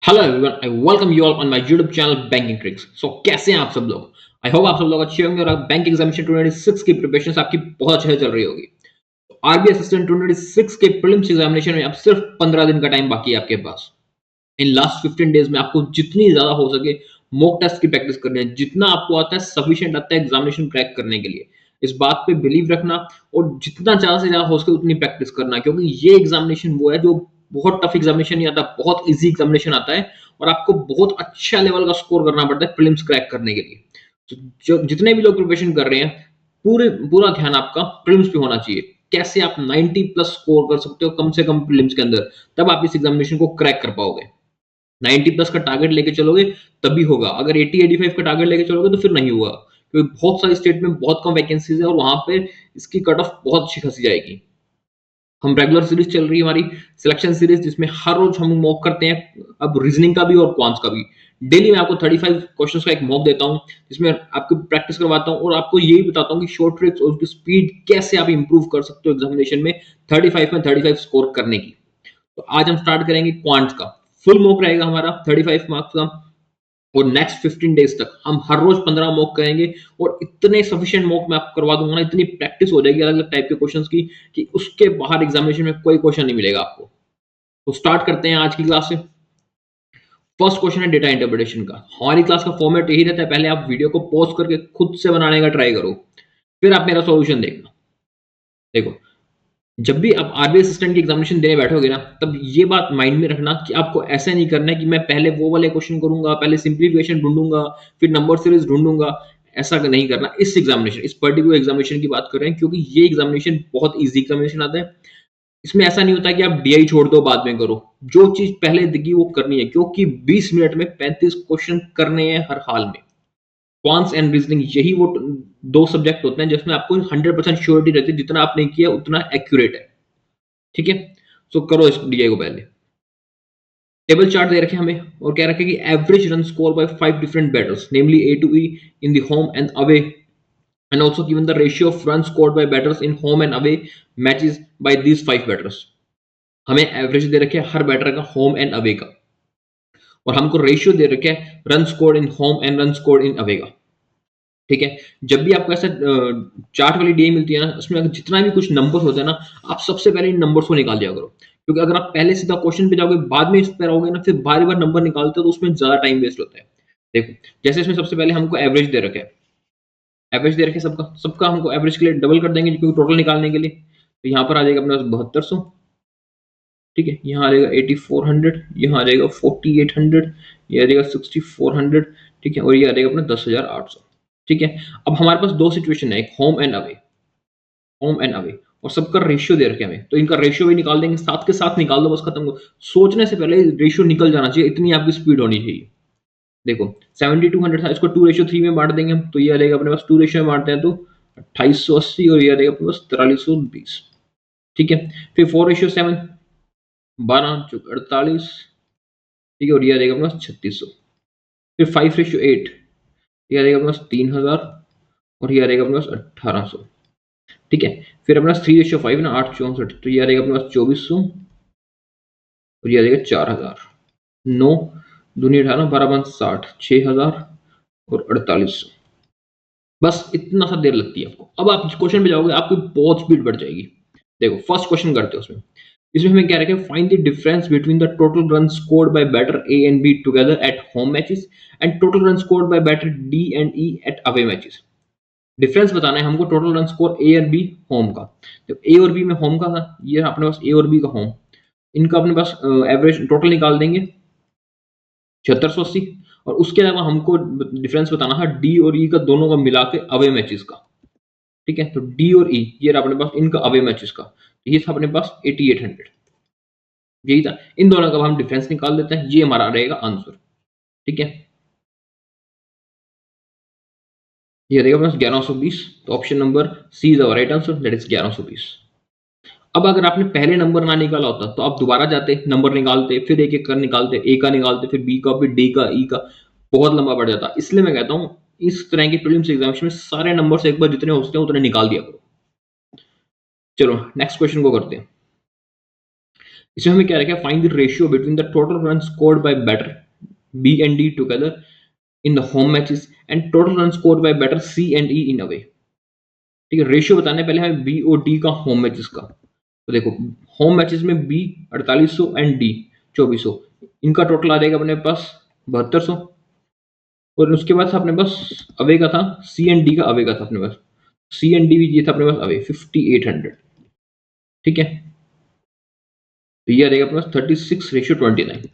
Hello everyone, I welcome you all on my YouTube channel banking tricks. कैसे हैं आप सब लोग? आई होप आप सब लोग अच्छे होंगे और बैंक एग्जामिनेशन 2026 की प्रिपरेशन आपकी बहुत अच्छे से चल रही होगी। आरबीआई असिस्टेंट 2026 के प्रीलिम्स एग्जामिनेशन में अब सिर्फ 15 दिन का टाइम बाकी है आपके पास। इन लास्ट 15 डेज में आपको जितनी ज्यादा हो सके मॉक टेस्ट की प्रैक्टिस करनी है। जितना आपको आता है सफिशिएंट आता है एग्जामिनेशन क्रैक करने के लिए। इस बात पे बिलीव रखना और जितना ज्यादा से ज्यादा हो सके उतनी प्रैक्टिस करना, क्योंकि ये एग्जामिनेशन वो है जो बहुत टफ एग्जामिनेशन नहीं आता, बहुत इजी एग्जामिनेशन आता है और आपको बहुत अच्छा लेवल का स्कोर करना पड़ता है प्रीलिम्स क्रैक करने के लिए। तो जो जितने भी लोग प्रिपरेशन कर रहे हैं, पूरा ध्यान आपका प्रीलिम्स पे होना चाहिए। कैसे आप 90 प्लस स्कोर कर सकते हो कम से कम प्रीलिम्स के अंदर, तब आप इस एग्जामिनेशन को क्रैक कर पाओगे। 90 प्लस का टारगेट लेके चलोगे तभी होगा। अगर 80-85 का टारगेट लेके चलोगे तो फिर नहीं होगा, क्योंकि बहुत सारे स्टेट में बहुत कम वैकेंसीज है और वहां पे इसकी कट ऑफ बहुत अच्छी खासी जाएगी। हम रेगुलर सीरीज चल रही है हमारी सिलेक्शन सीरीज, जिसमें हर रोज हम मॉक करते हैं, अब रीजनिंग का भी और क्वांट्स का भी। डेली मैं आपको 35 क्वेश्चंस का एक मॉक देता हूं, जिसमें आपको प्रैक्टिस करवाता हूं और आपको यही बताता हूं कि शॉर्ट ट्रिक्स और उसकी स्पीड कैसे आप इंप्रूव कर सकते हो एग्जामिनेशन में 35 में 35 स्कोर करने की। तो आज हम स्टार्ट करेंगे क्वांट्स का। फुल मॉक रहेगा हमारा 35 मार्क्स का, और नेक्स्ट 15 डेज तक हम हर रोज 15 मॉक करेंगे। और इतने सफिशिएंट मॉक मैं आपको करवा दूंगा ना, इतनी प्रैक्टिस हो जाएगी अलग अलग टाइप के क्वेश्चंस की कि उसके बाहर एग्जामिनेशन में कोई क्वेश्चन नहीं मिलेगा आपको। तो स्टार्ट करते हैं आज की क्लास से। फर्स्ट क्वेश्चन है डेटा इंटरप्रिटेशन का। हमारी क्लास का फॉर्मेट यही रहता है, पहले आप वीडियो को पॉज करके खुद से बनाने का ट्राई करो, फिर आप मेरा सॉल्यूशन देखना। देखो, जब भी आप आरबीआई असिस्टेंट की एग्जामिनेशन देने बैठोगे ना, तब ये बात माइंड में रखना कि आपको ऐसा नहीं करना है कि मैं पहले वो वाले क्वेश्चन करूंगा, पहले सिंप्लीफिकेशन ढूंढूंगा, फिर नंबर सीरीज ढूंढूंगा। ऐसा नहीं करना। इस एग्जामिनेशन, इस पर्टिकुलर एग्जामिनेशन की बात कर रहे हैं, क्योंकि ये एग्जामिनेशन बहुत इजी एग्जामिनेशन आता है। इसमें ऐसा नहीं होता कि आप डीआई छोड़ दो बाद में करो। जो चीज पहले दिखी वो करनी है, क्योंकि 20 मिनट में 35 क्वेश्चन करने हैं हर हाल में। क्वांट्स एंड रीजनिंग, यही वो दो सब्जेक्ट होते हैं जिसमें आपको 100% श्योरिटी रहती है, जितना आपने किया उतना एक्यूरेट है। ठीक है, सो करो इस डीआई को पहले। टेबल चार्ट दे रखे हमें और कह रखे कि average run score by 5 different batters, namely A to E, in the home and away, and also given the ratio of runs scored by batters in home and away matches by these 5 batters. हमें average दे रखे हर batter का home and away का, और हमको ratio दे रखे run scored in home and run scored in away का। ठीक है, जब भी आपको ऐसा चार्ट वाली डीआई मिलती है ना, उसमें अगर जितना भी कुछ नंबर होता है ना, आप सबसे पहले इन नंबर्स को निकाल दिया करो। क्योंकि अगर आप पहले सीधा क्वेश्चन पे जाओगे बाद में इस पर आओगे ना, फिर बार बार नंबर निकालते हो तो उसमें ज्यादा टाइम वेस्ट होता है। देखो, जैसे इसमें सबसे पहले हमको एवरेज दे रखे है, एवरेज दे रखे सबका सबका, हमको एवरेज के लिए डबल कर देंगे क्योंकि टोटल निकालने के लिए। तो यहाँ पर आ जाएगा अपने पास 7200। ठीक है, यहाँ आ जाएगा 8400, यहाँ आ जाएगा 4800, ये आ जाएगा 6400। ठीक है, और ये आ जाएगा अपना 10800। ठीक है, अब हमारे पास दो सिचुएशन है, एक home and away, home and away, और सबका रेशियो दे रखे हमें, तो इनका रेशियो भी निकाल देंगे, साथ के साथ निकाल दो, बस खत्म हो। सोचने से पहले रेशियो निकल जाना चाहिए, इतनी आपकी स्पीड होनी चाहिए। देखो, 7200 था, इसको 2:3 में बांट देंगे हम, तो ये आ जाएगा अपने पास 2 रेशियो में बांटते हैं तो 2880, और ये आ जाएगा अपने पास 4320। ठीक है, फिर 4:7, 12 48। ठीक है, और ये आ जाएगा अपने पास 3600। फिर 5:8, ये आ जाएगा अपने पास 3000, और ये आ जाएगा अपने पास 1800। ठीक है, फिर अपने पास 3:5 ना, 864, तो ये आ जाएगा अपने पास 2400, और ये आ जाएगा 4000। 9 दूनी 18, 12 5 60, 6000 और 4800। बस इतना सा देर लगती है आपको। अब आप क्वेश्चन पे जाओगे, आपकी बहुत स्पीड बढ़ जाएगी। देखो, फर्स्ट क्वेश्चन करते हैं उसमें। इसमें हमें क्या रखे, find the difference between the total run scored by batter A and B together at home matches and total run scored by batter D and E at away matches. Difference बताना है हमको टोटल रन स्कोर ए और B home का। तो ए और B में home का था, ये अपने पास ए और बी का होम, इनका अपने पास एवरेज टोटल निकाल देंगे 7680। और उसके अलावा हमको डिफरेंस बताना है डी और ई का, दोनों का मिला के अवे मैचेस का। ठीक है, तो डी और ई ये रहा अपने पास इनका अवे मैचेस का, तो ये था अपने पास 8800। यही था, इन दोनों का हम डिफरेंस निकाल देते हैं, ये हमारा रहेगा आंसर। ठीक है, ये रहेगा अपने पास 1120। तो option number C is our right answer, that is 1120। अब अगर आपने पहले नंबर ना निकाला होता तो आप दोबारा जाते, नंबर निकालते, फिर एक एक कर निकालते, ए का निकालते, फिर बी का, फिर डी का, ई का, बहुत लंबा बढ़ जाता। इसलिए मैं कहता हूं इस तरह की प्रीलिम्स एग्जामिनेशन में सारे नंबर से एक बार जितने हो सकते हैं उतने निकाल दिया करो। चलो नेक्स्ट क्वेश्चन को करते हैं। इसमें हमें क्या रखा है, find the ratio between the total run scored by batter B and D together in the home matches and total run scored by batter C and E in away. ठीक है, रेशियो बताने पहले हमें बी और D का home matches का। तो देखो होम मैचेस में बी 4800 एंड डी 2400, इनका टोटल आ जाएगा अपने पास 7200। और उसके बाद अपने पास अवे का था, सी एंड डी का अवे का था अपने पास, सी एंड डी भी ये था अपने पास अवे 5800। ठीक है, तो ये आ जाएगा अपने पास 36:29।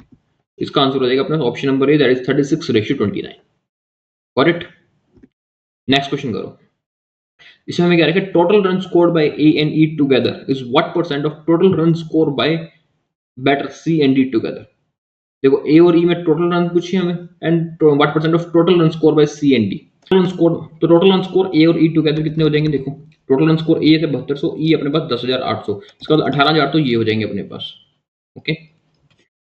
इसका आंसर हो जाएगा अपने option number A, that is 36:29। Correct. Next question करो। इसमें हमें क्या रखा है, total run scored by A and E together is what percent of total run score by batter C and D together. देखो ए और ई में total run पूछी हमें, and what percent of total run score by C and D. Total run score, तो total run score A और ई together कितने हो जाएंगे, देखो टोटल रन स्कोर ए थे 7200, ई अपने पास 10,800, इसका मतलब 18,000 तो ये हो जाएंगे अपने पास। ओके,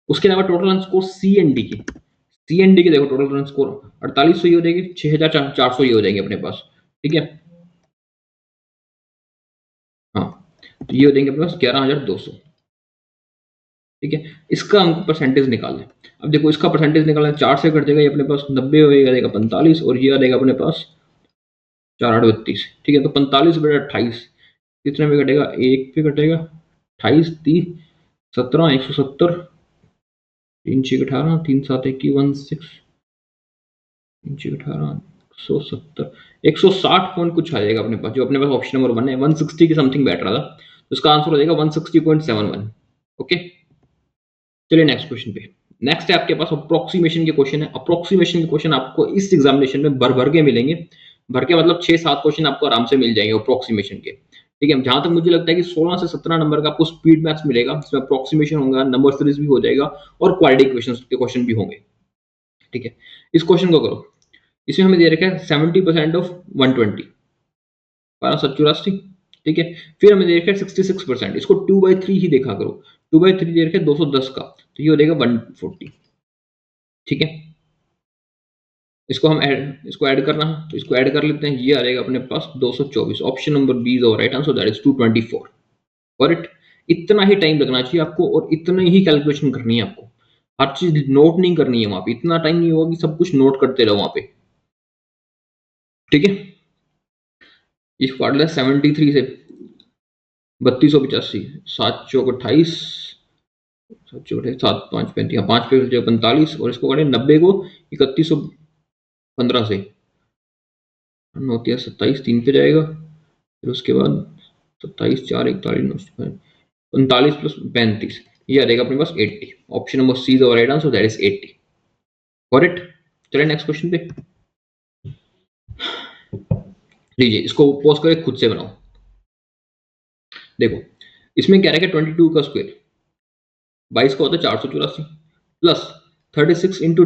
उसके अलावा total run score C and D की, सी एंड डी की देखो टोटल रन स्कोर 4800 ये हो जाएगी, 6400 ये हो जाएंगे अपने पास। ठीक है, हाँ, तो ये हो जाएंगे अपने पास 11,200। ठीक है, इसका हमको परसेंटेज निकालना है। अब देखो इसका परसेंटेज निकालना है, 4 से कट जाएगा ये अपने पास 90 हो जाएगा 45, और ये आ जाएगा अपने पास 4,832। ठीक है, तो 45/28 कितने में कटेगा, एक पे कटेगा 28, 30, 17, 170, 3 6 18, 3 7 21, 6, 3 6 18, 170, 160 पॉइंट कुछ आ जाएगा अपने पास, जो अपने पास ऑप्शन नंबर 1 है। 160 की समथिंग बैठ रहा था, तो इसका आंसर हो जाएगा 160.71। ओके, चलिए नेक्स्ट क्वेश्चन पे। नेक्स्ट है आपके पास अप्रोक्सीमेशन के क्वेश्चन है। अप्रोक्सीमेशन के क्वेश्चन आपको इस एग्जामिनेशन में भर भर के मिलेंगे। भर के मतलब 6-7 क्वेश्चन आपको आराम से मिल जाएंगे अप्रोक्सीमेशन के। ठीक है, जहां तक मुझे लगता है कि 16 से 17 नंबर का आपको स्पीड मैथ्स मिलेगा, जिसमें अप्रोक्सीमेशन होगा, नंबर सीरीज भी हो जाएगा, और क्वाड्रेटिक इक्वेशंस के क्वेश्चन भी होंगे। ठीक है, इस क्वेश्चन को करो। इसमें हमें दे रखा है 70% ऑफ 120, 1284। ठीक है, फिर हमें दे रखा है 66%, इसको 2/3 ही देखा करो। 2/3 दे रखा है 210 का, तो ये हो जाएगा 140। ठीक है, इसको ऐड करना है, तो इसको ऐड कर लेते हैं। ये आ जाएगा अपने पास 224। Option number B is right answer, that is 224। Correct. इतना ही टाइम लगना चाहिए आपको, और इतनी ही कैलकुलेशन करनी है आपको। हर चीज नोट नहीं करनी है वहां पे, इतना टाइम नहीं होगा कि सब कुछ नोट करते रहो वहां पे। ठीक है, इसको काट लिया 73 से 3285, 7 चौक 28, 7 चौक 7 5 35, 5 पे 45, और इसको काटे 90 को 3115 से, 9 27, 3 पे जाएगा। फिर उसके बाद 27 4 41 39 प्लस 35, ये आ जाएगा अपने पास 80। Option number C is the right answer, that is 80। Correct. चलिए नेक्स्ट क्वेश्चन पे लीजिए, इसको पोस्ट करके खुद से बनाओ। देखो इसमें क्या रहेगा, 22 का स्क्वायर 22 का होता है 484, प्लस 36 इंटू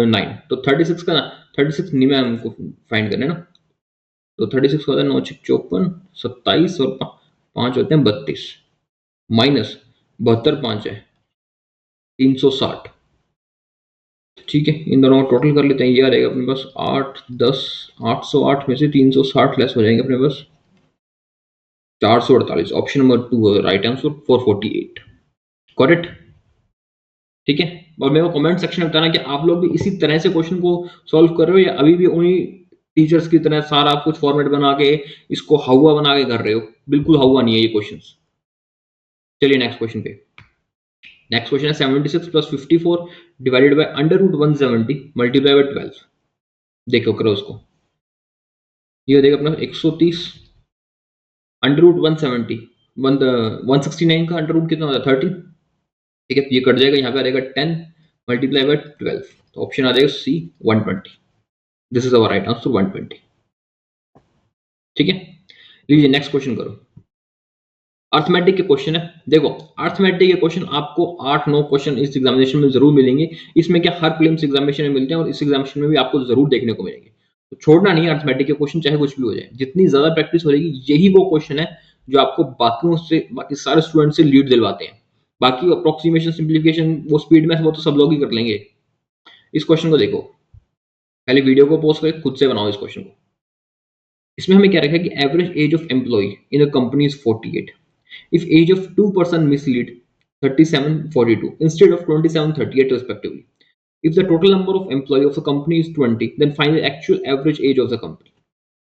9, तो 36 का 36 नहीं में हमको फाइंड करना है ना, तो 36 का होता है 9 54, 27, और 5 होते हैं 32, माइनस 72 5 है 360। ठीक है, इन दोनों को टोटल कर लेते हैं। ये आ जाएगा अपने पास 8 10, 808 में से 360 लेस हो जाएंगे अपने पास 448। Option number 2 right answer 448। Correct. ठीक है, और मेरे को कमेंट सेक्शन में बताना कि आप लोग भी इसी तरह से क्वेश्चन को सॉल्व कर रहे हो, या अभी भी उन्हीं टीचर्स की तरह सारा कुछ फॉर्मेट बना के इसको हवा बना के कर रहे हो। बिल्कुल हवा नहीं है ये क्वेश्चंस। चलिए नेक्स्ट क्वेश्चन पे। नेक्स्ट क्वेश्चन है 76 plus 54 divided by √170 multiply by 12। देखो करो उसको, ये हो जाएगा अपना 130 √170 169 का अंडर रूट कितना होता है 30। ठीक है, ये कट जाएगा, यहाँ पे आ जाएगा 10 मल्टीप्लाई बाय 12, तो ऑप्शन आ जाएगा सी 120। This is our right answer 120। ठीक है, लीजिए नेक्स्ट क्वेश्चन करो। अर्थमेटिक के क्वेश्चन है। देखो अर्थमेटिक के क्वेश्चन आपको 8-9 क्वेश्चन इस एग्जामिनेशन में जरूर मिलेंगे। इसमें क्या हर प्रीलिम्स एग्जामिनेशन में मिलते हैं, और इस एग्जामिनेशन में भी आपको जरूर देखने को मिलेंगे। तो छोड़ना नहीं है अर्थमेटिक के क्वेश्चन, चाहे कुछ भी हो जाए। जितनी ज्यादा प्रैक्टिस हो जाएगी, यही वो क्वेश्चन है जो आपको बाकी सारे स्टूडेंट से लीड दिलवाते हैं। बाकी अप्रोक्सीमेशन, सिंप्लीफिकेशन, वो स्पीड में वो तो सब लोग ही कर लेंगे। इस क्वेश्चन को देखो, पहले वीडियो को पॉज करके खुद से बनाओ इस क्वेश्चन को। इसमें हमें क्या रखा है कि average age of employ in a company is 48। If age of 2 person mislead 37, 42 instead of 27, 38 respectively. If the total number of employee of the company is 20, then find the actual average age of the company.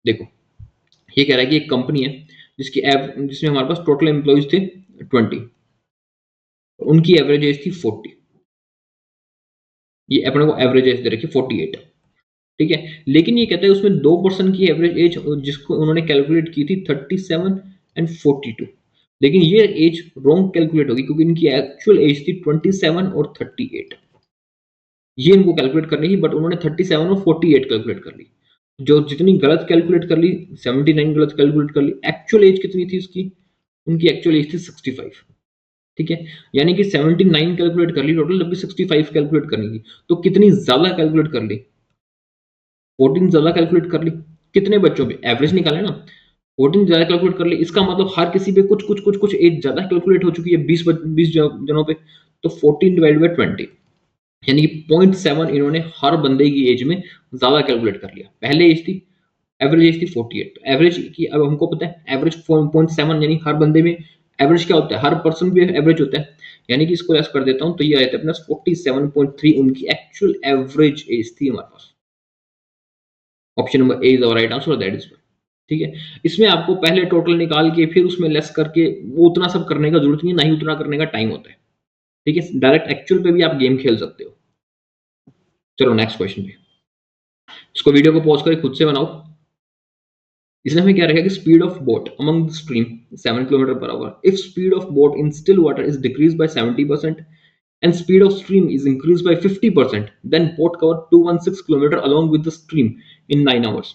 देखो ये कह रहा है कि एक company है जिसमें हमारे पास टोटल एम्प्लॉइज थे 20, उनकी एवरेज एज थी 40। ये अपने को एवरेज एज दे रखी 48, ठीक है। लेकिन ये कहता है उसमें 2% की एवरेज एज जिसको उन्होंने कैलकुलेट की थी 37 एंड 42, लेकिन ये एज रॉन्ग कैलकुलेट होगी क्योंकि इनकी एक्चुअल एज थी 27 और 38। ये इनको कैलकुलेट करनी थी बट उन्होंने 37 और 48 कैलकुलेट कर ली। जो जितनी गलत कैलकुलेट कर ली, 79 गलत कैलकुलेट कर ली। एक्चुअल एज कितनी थी उसकी? उनकी एक्चुअल एज थी 65, ठीक है। यानी कि 79 कैलकुलेट कर ली टोटल, जबकि 65 कैलकुलेट करनी थी। तो कितनी ज्यादा कैलकुलेट कर ली? 14 ज्यादा कैलकुलेट कर ली। कितने बच्चों पे? एवरेज निकाले ना। 14 ज्यादा कैलकुलेट कर ली, इसका मतलब हर किसी पे कुछ कुछ कुछ कुछ एज ज्यादा कैलकुलेट हो चुकी है 20 जनों पे। तो 14 डिवाइड बाई 20 यानी कि 0.7 इन्होंने हर बंदे की एज में ज्यादा कैलकुलेट कर लिया। पहले एज थी, एवरेज एज थी 48, एवरेज की अब हमको पता है एवरेज 0.7 यानी हर बंदे में एवरेज क्या होता है? हर पर्सन पे एवरेज होता है। यानी कि इसको लेस कर देता हूं तो ये आता है प्लस 47.3 उनकी एक्चुअल एवरेज एज थी हमारे पास। Option number A is the right answer, that is, ठीक है। इसमें आपको पहले टोटल निकाल के फिर उसमें लेस करके वो उतना सब करने का जरूरत नहीं है, ना ही उतना करने का टाइम होता है, ठीक है। डायरेक्ट एक्चुअल पे भी आप गेम खेल सकते हो। चलो नेक्स्ट क्वेश्चन पे, इसको वीडियो को पॉज करके खुद से बनाओ। इसने हमें क्या रखा कि speed of boat among the stream 7 kilometre per hour. If speed of boat in still water is decrease by 70% and speed of stream is increased by 50%, then boat cover 216 kilometer along with the stream in 9 hours.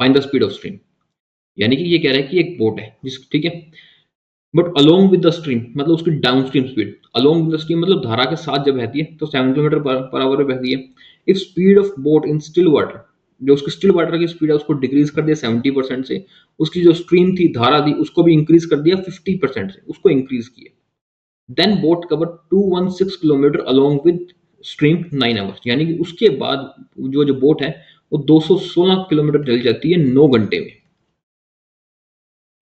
Find the speed of stream. यानी कि ये कह रहा है कि एक boat है जिस, ठीक है, but along with the stream मतलब उसकी down stream speed. Along with the stream मतलब धारा के साथ जब बहती है तो 7 किलोमीटर पर आवर में बहती है। If speed of boat in still water, जो उसकी स्टिल वाटर की स्पीड है उसको डिक्रीज कर दिया 70% से, उसकी जो स्ट्रीम थी, धारा थी, उसको भी इंक्रीज कर दिया 50% से, उसको इंक्रीज किया। Then boat cover 216 kilometre along with stream 9 hours, यानी कि उसके बाद जो जो बोट है वो 216 किलोमीटर चल जाती है 9 घंटे में।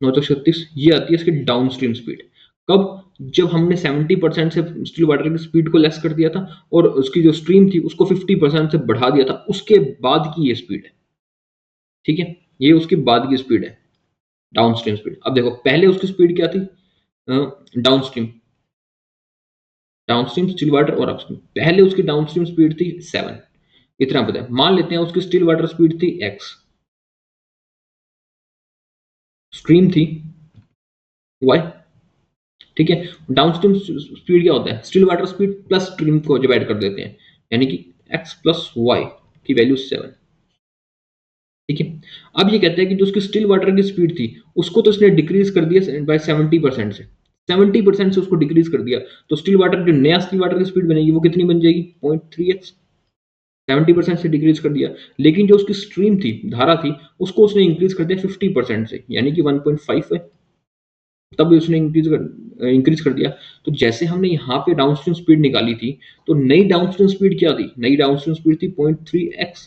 936 ये आती है इसकी डाउन स्ट्रीम स्पीड। कब? जब हमने 70% से स्टिल वाटर की स्पीड को लेस कर दिया था और उसकी जो स्ट्रीम थी उसको 50% से बढ़ा दिया था, उसके बाद की ये स्पीड है, ठीक है। ये उसके बाद की स्पीड है, डाउन स्ट्रीम स्पीड। अब देखो पहले उसकी स्पीड क्या थी? Down stream, down stream still water और अपस्ट्रीम। पहले उसकी डाउन स्ट्रीम स्पीड थी 7, इतना पता है। मान लेते हैं उसकी स्टिल वाटर स्पीड थी x, स्ट्रीम थी y, ठीक है। डाउन स्ट्रीम स्पीड क्या होता है? Still water speed plus stream को जब ऐड कर देते हैं, यानी कि x प्लस वाई की वैल्यू 7, ठीक है। अब ये कहते हैं कि जो उसकी स्टिल वाटर की स्पीड थी उसको तो इसने डिक्रीज कर दिया बाय 70% से, 70% से उसको डिक्रीज कर दिया। तो स्टिल वाटर, जो नया स्टिल वाटर की स्पीड बनेगी वो कितनी बन जाएगी? 0.3x। 70% से डिक्रीज कर दिया। लेकिन जो उसकी स्ट्रीम थी, धारा थी, उसको उसने इंक्रीज कर दिया 50% से, यानी कि 1.5 है, तब उसने इंक्रीज कर दिया। तो जैसे हमने यहाँ पे डाउनस्ट्रीम स्पीड निकाली थी, तो नई डाउनस्ट्रीम स्पीड क्या थी? नई डाउनस्ट्रीम स्पीड थी 0.3x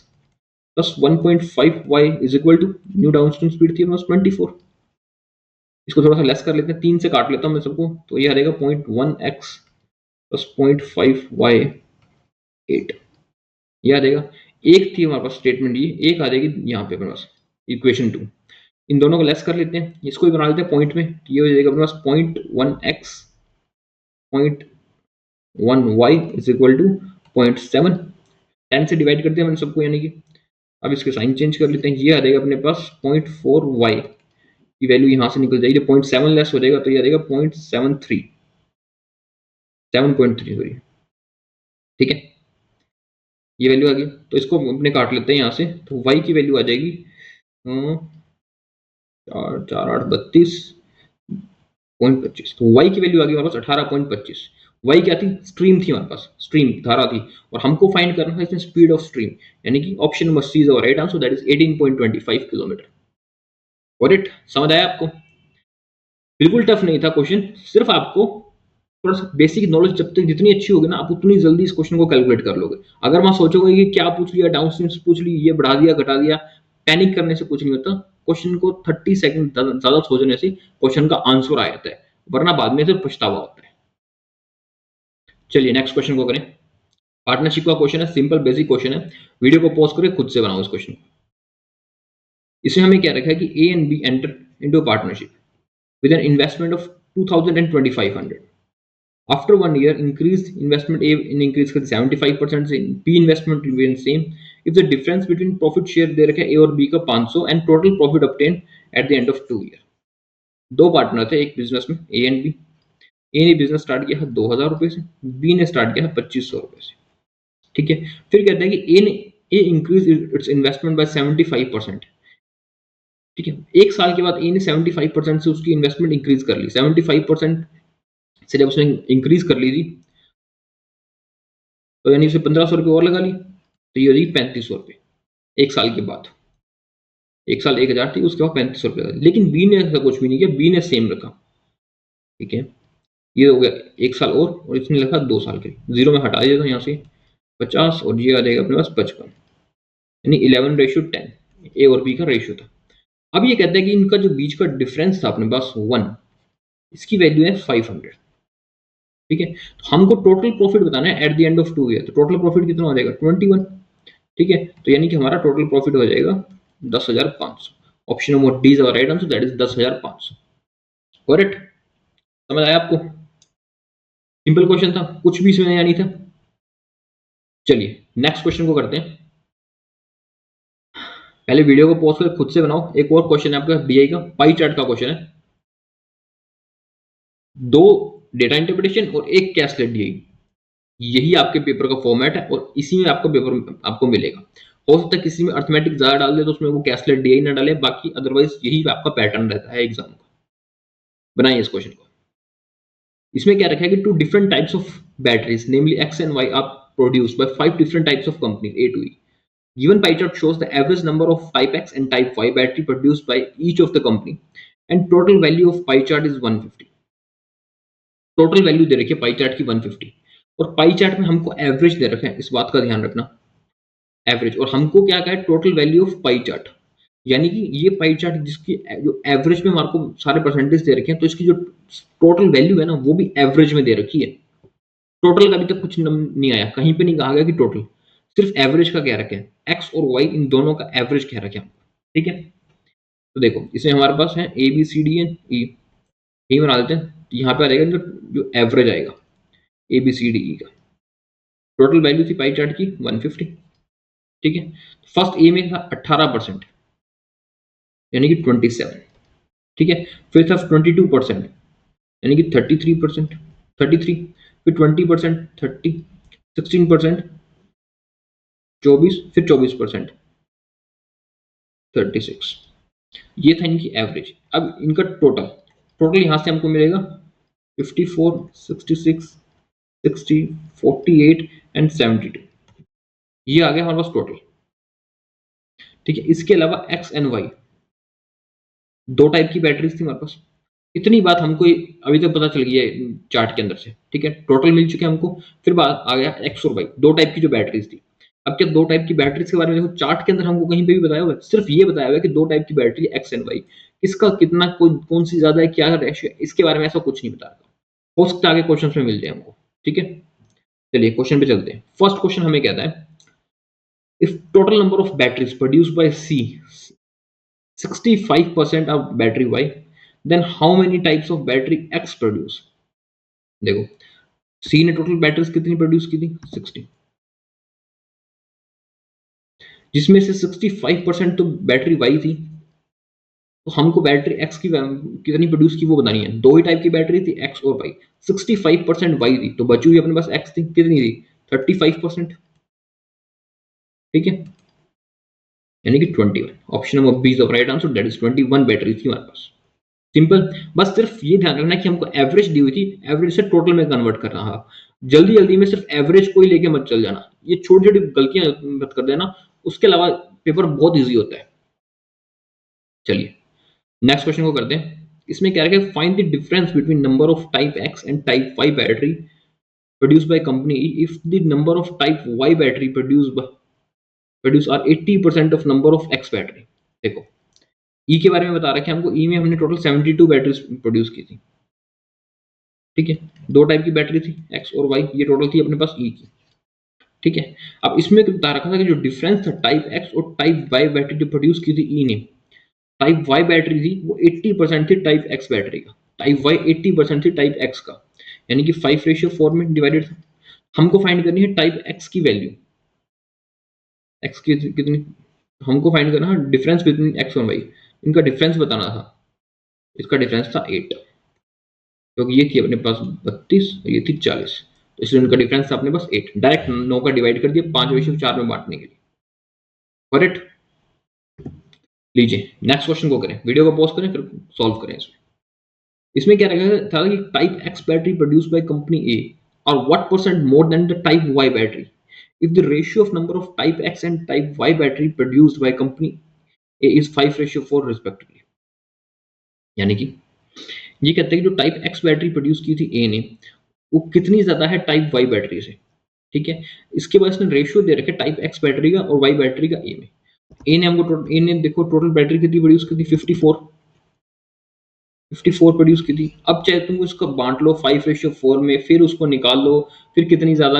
plus 1.5y is equal to new downstream speed थी 24। इसको थोड़ा सा लेस कर लेते हैं, 3 से काट लेता हूँ मैं सबको, तो ये आ जाएगा 0.1x प्लस 0.5y 8, ये आ जाएगा। एक थी हमारे पास स्टेटमेंट, ये एक आ जाएगी यहाँ पे अपने पास इक्वेशन 2। इन दोनों को लेस कर लेते हैं, इसको भी बना लेते हैं पॉइंट में, ये हो जाएगा अपने पास 0.1x 0.1y is equal to 0.7। 10 से डिवाइड कर दिया मैंने सबको, यानी कि अब इसके साइन चेंज कर लेते हैं, ये आ जाएगा अपने पास 0.4y की वैल्यू यहाँ से निकल जाएगी, 0.7 लेस हो जाएगा तो ये आ जाएगा 0.73, 7.3 सॉरी, ठीक है। ये वैल्यू आ गई, तो इसको अपने काट लेते हैं यहाँ से, तो y की वैल्यू आ जाएगी 4 4 8 32.25, तो y की वैल्यू आ गई हमारे पास 18.25। y क्या थी? स्ट्रीम थी हमारे पास, स्ट्रीम धारा थी, और हमको फाइंड करना है इसमें स्पीड ऑफ स्ट्रीम, यानी कि option number C is our right answer, that is 18.25 kilometre. Got it? समझ आया आपको? बिल्कुल टफ नहीं था क्वेश्चन, सिर्फ आपको थोड़ा सा बेसिक नॉलेज जब तक जितनी अच्छी होगी ना, आप उतनी जल्दी इस क्वेश्चन को कैलकुलेट कर लोगे। अगर मैं सोचोगे कि क्या पूछ लिया, डाउन स्ट्रीम पूछ ली, ये बढ़ा दिया घटा दिया, पैनिक करने से कुछ नहीं होता। क्वेश्चन को 30 सेकंड ज्यादा सोचने से क्वेश्चन का आंसर आ जाता है, वरना बाद में फिर पछतावा होता है। चलिए नेक्स्ट क्वेश्चन को करें। पार्टनरशिप का क्वेश्चन है, सिंपल बेसिक क्वेश्चन है, वीडियो को पॉज करके खुद से बनाओ इस क्वेश्चन को। इसमें हमें क्या रखा है कि A and B enter into partnership with an investment of 2000 and 2500. After 1 year, increased investment A in increase कर 75% से B investment remain same. If the difference between profit share दे रखा है A और B का 500 and total profit obtained at the end of 2 year. दो partner थे एक business में A and B. A ने बिजनेस स्टार्ट किया है 2000 रुपए से, B ने स्टार्ट किया है 2500 रुपए से। ठीक है, फिर कहते हैं कि A increase its investment by 75%। ठीक है, एक साल के बाद ए ने 75% से उसकी इन्वेस्टमेंट इंक्रीज कर ली। 75% से जब उसने इंक्रीज कर ली थी तो यानी उसे 1500 रुपये और लगा ली, तो ये हो जाएगी 3500 रुपये एक साल के बाद। एक साल 1000 थी, उसके बाद 3500 रुपये लगा। लेकिन बी ने ऐसा कुछ भी नहीं किया, बी ने सेम रखा। ठीक है, ये हो गया एक साल और इसने लिखा 2 साल के, जीरो में हटा दिया था यहाँ से 50 और ये आ जाएगा अपने पास 55, यानी 11:10 ए और बी का रेशियो था। अब ये कहता है कि इनका जो बीच का डिफरेंस था अपने पास 1, इसकी वैल्यू है 500। ठीक है, तो हमको टोटल प्रॉफिट बताना है at the end of 2 year. तो टोटल प्रॉफिट कितना हो जाएगा 21। ठीक है, तो यानी कि हमारा टोटल प्रॉफिट हो जाएगा 10,500। Option number D is our right answer, that is 10,500। Correct, समझ आया आपको? सिंपल क्वेश्चन था, कुछ भी इसमें नया नहीं था। चलिए नेक्स्ट क्वेश्चन को करते हैं। पहले वीडियो को पॉज कर खुद से बनाओ। एक और क्वेश्चन है आपका बीआई का, पाई चार्ट का क्वेश्चन है। 2 डेटा इंटरप्रिटेशन और एक कैश लेट दी गई, यही आपके पेपर का फॉर्मेट है और इसी में आपका पेपर आपको मिलेगा। हो सकता है किसी में अर्थमेटिक ज्यादा डाल दे तो उसमें वो कैश लेट डी ना डाले, बाकी अदरवाइज यही आपका पैटर्न रहता है एग्जाम का। बनाइए इस क्वेश्चन को। इसमें क्या रखा है कि 2 different types of batteries namely X and Y are produced by 5 different types of companies A to E. Given pie chart shows the average number of type X and type Y battery produced by each of the company and total value of pie chart is 150. Total value दे रखी है pie chart की 150 और pie chart में हमको average दे रखा है, इस बात का ध्यान रखना, एवरेज। और हमको क्या कहा है total value of pie chart, यानी कि ये पाई चार्ट जिसकी जो एवरेज में हमारे को सारे परसेंटेज दे रखे हैं, तो इसकी जो टोटल वैल्यू है ना वो भी एवरेज में दे रखी है। टोटल का अभी तक कुछ नहीं आया, कहीं पे नहीं कहा गया कि टोटल, सिर्फ एवरेज का क्या रखे हैं, एक्स और वाई इन दोनों का एवरेज क्या रखे हैं। ठीक है, तो देखो इसमें हमारे पास है A B C D and E, यही बना देते हैं। यहाँ पे आ जाएगा जो एवरेज आएगा ए बी सी डी ई का। टोटल वैल्यू थी पाई चार्ट की 150। ठीक है, फर्स्ट ए में था 18% यानी कि 27। ठीक है, फिर था 22% यानी कि 33%, 33, फिर 20% 30, 16% 24, फिर 24% 36। ये था इनकी एवरेज। अब इनका टोटल, टोटल यहां से हमको मिलेगा 54, 66, 60, 48 एंड 72। ये आ गया हमारे पास टोटल। ठीक है, इसके अलावा एक्स एंड वाई 2 टाइप की बैटरीज थी हमारे पास। इतनी बात हमको अभी तक पता चल गई है चार्ट के अंदर से। ठीक है, टोटल मिल चुके हैं हमको। फिर बात आ गया एक्स और वाई, 2 टाइप की जो बैटरीज थी। अब क्या 2 टाइप की बैटरीज के बारे में देखो, चार्ट के अंदर हमको कहीं पे भी बताया हुआ है, सिर्फ ये बताया हुआ है कि 2 टाइप की बैटरी एक्स एंड वाई, किसका कितना कौन सी ज्यादा है, क्या रेशियो है, इसके बारे में ऐसा कुछ नहीं बताया। हो सकता है आगे क्वेश्चन में मिल जाए हमको। ठीक है, चलिए क्वेश्चन पे चलते हैं। फर्स्ट क्वेश्चन हमें कहता है if total number of batteries produced by C 65% of battery Y, then how many types of battery X produce? देखो C ने टोटल बैटरीज कितनी प्रोड्यूस की थी 60, जिसमें से 65% तो बैटरी Y थी, तो हमको बैटरी X की कितनी प्रोड्यूस की वो बतानी है। 2 ही टाइप की बैटरी थी X और Y, 65% Y थी, तो बची हुई अपने पास X थी, कितनी थी 35%। ठीक है, यानी कि 21। Option number B is the right answer, that is 21 battery थी हमारे पास। सिंपल, बस सिर्फ ये ध्यान रखना कि हमको एवरेज दी हुई थी, एवरेज से टोटल में कन्वर्ट करना है। जल्दी जल्दी में सिर्फ एवरेज को ही लेके मत चल जाना, ये छोटी छोटी गलतियां मत कर देना, उसके अलावा पेपर बहुत इजी होता है। चलिए नेक्स्ट क्वेश्चन को करते हैं। इसमें क्या है, find the difference between number of type X and type Y battery produce by company if the number of type Y battery produce are 80% of number of X battery. देखो E के बारे में बता रखा है हमको, ई में हमने टोटल 72 बैटरीज प्रोड्यूस की थी। ठीक है, दो टाइप की बैटरी थी, एक्स और वाई, ये टोटल थी अपने पास ई की। ठीक है, अब इसमें बता रखा था कि जो डिफरेंस था टाइप एक्स और टाइप वाई बैटरी जो प्रोड्यूस की थी ई ने, टाइप वाई बैटरी थी वो 80% थी टाइप एक्स बैटरी का, टाइप वाई 80% थी टाइप एक्स का, यानी कि 5:4 में डिवाइडेड था। हमको फाइंड करनी है टाइप एक्स की वैल्यू, एक्स की कितनी, हमको फाइंड करना है डिफरेंस बिटवीन एक्स और वाई, इनका डिफरेंस बताना था। इसका डिफरेंस था 8, क्योंकि ये थी अपने पास 32 और ये थी 40, तो इसलिए उनका डिफरेंस था अपने पास 8। डायरेक्ट 9 का डिवाइड कर दिया 5/4 में बांटने के लिए। करेक्ट। लीजिए नेक्स्ट क्वेश्चन को करें, वीडियो को पॉज करें फिर सॉल्व करें इसमें। इसमें क्या रखा था कि type X battery produce by company A और what percent more than the type Y battery if the ratio of number of type X and type Y battery produced by company A is 5:4 respectively। यानी कि ये कहते हैं कि जो type X battery produce की थी ए ने वो कितनी ज्यादा है टाइप वाई बैटरी से। ठीक है, इसके बाद इसने रेशियो दे रखे टाइप एक्स बैटरी का और वाई बैटरी का ए में। ए ने हमको ए ने देखो टोटल बैटरी कितनी प्रोड्यूस की थी 54 प्रोड्यूस की थी। अब चाहे तुम उसको बांट लो 5:4 में, फिर उसको निकाल लो, फिर कितनी ज्यादा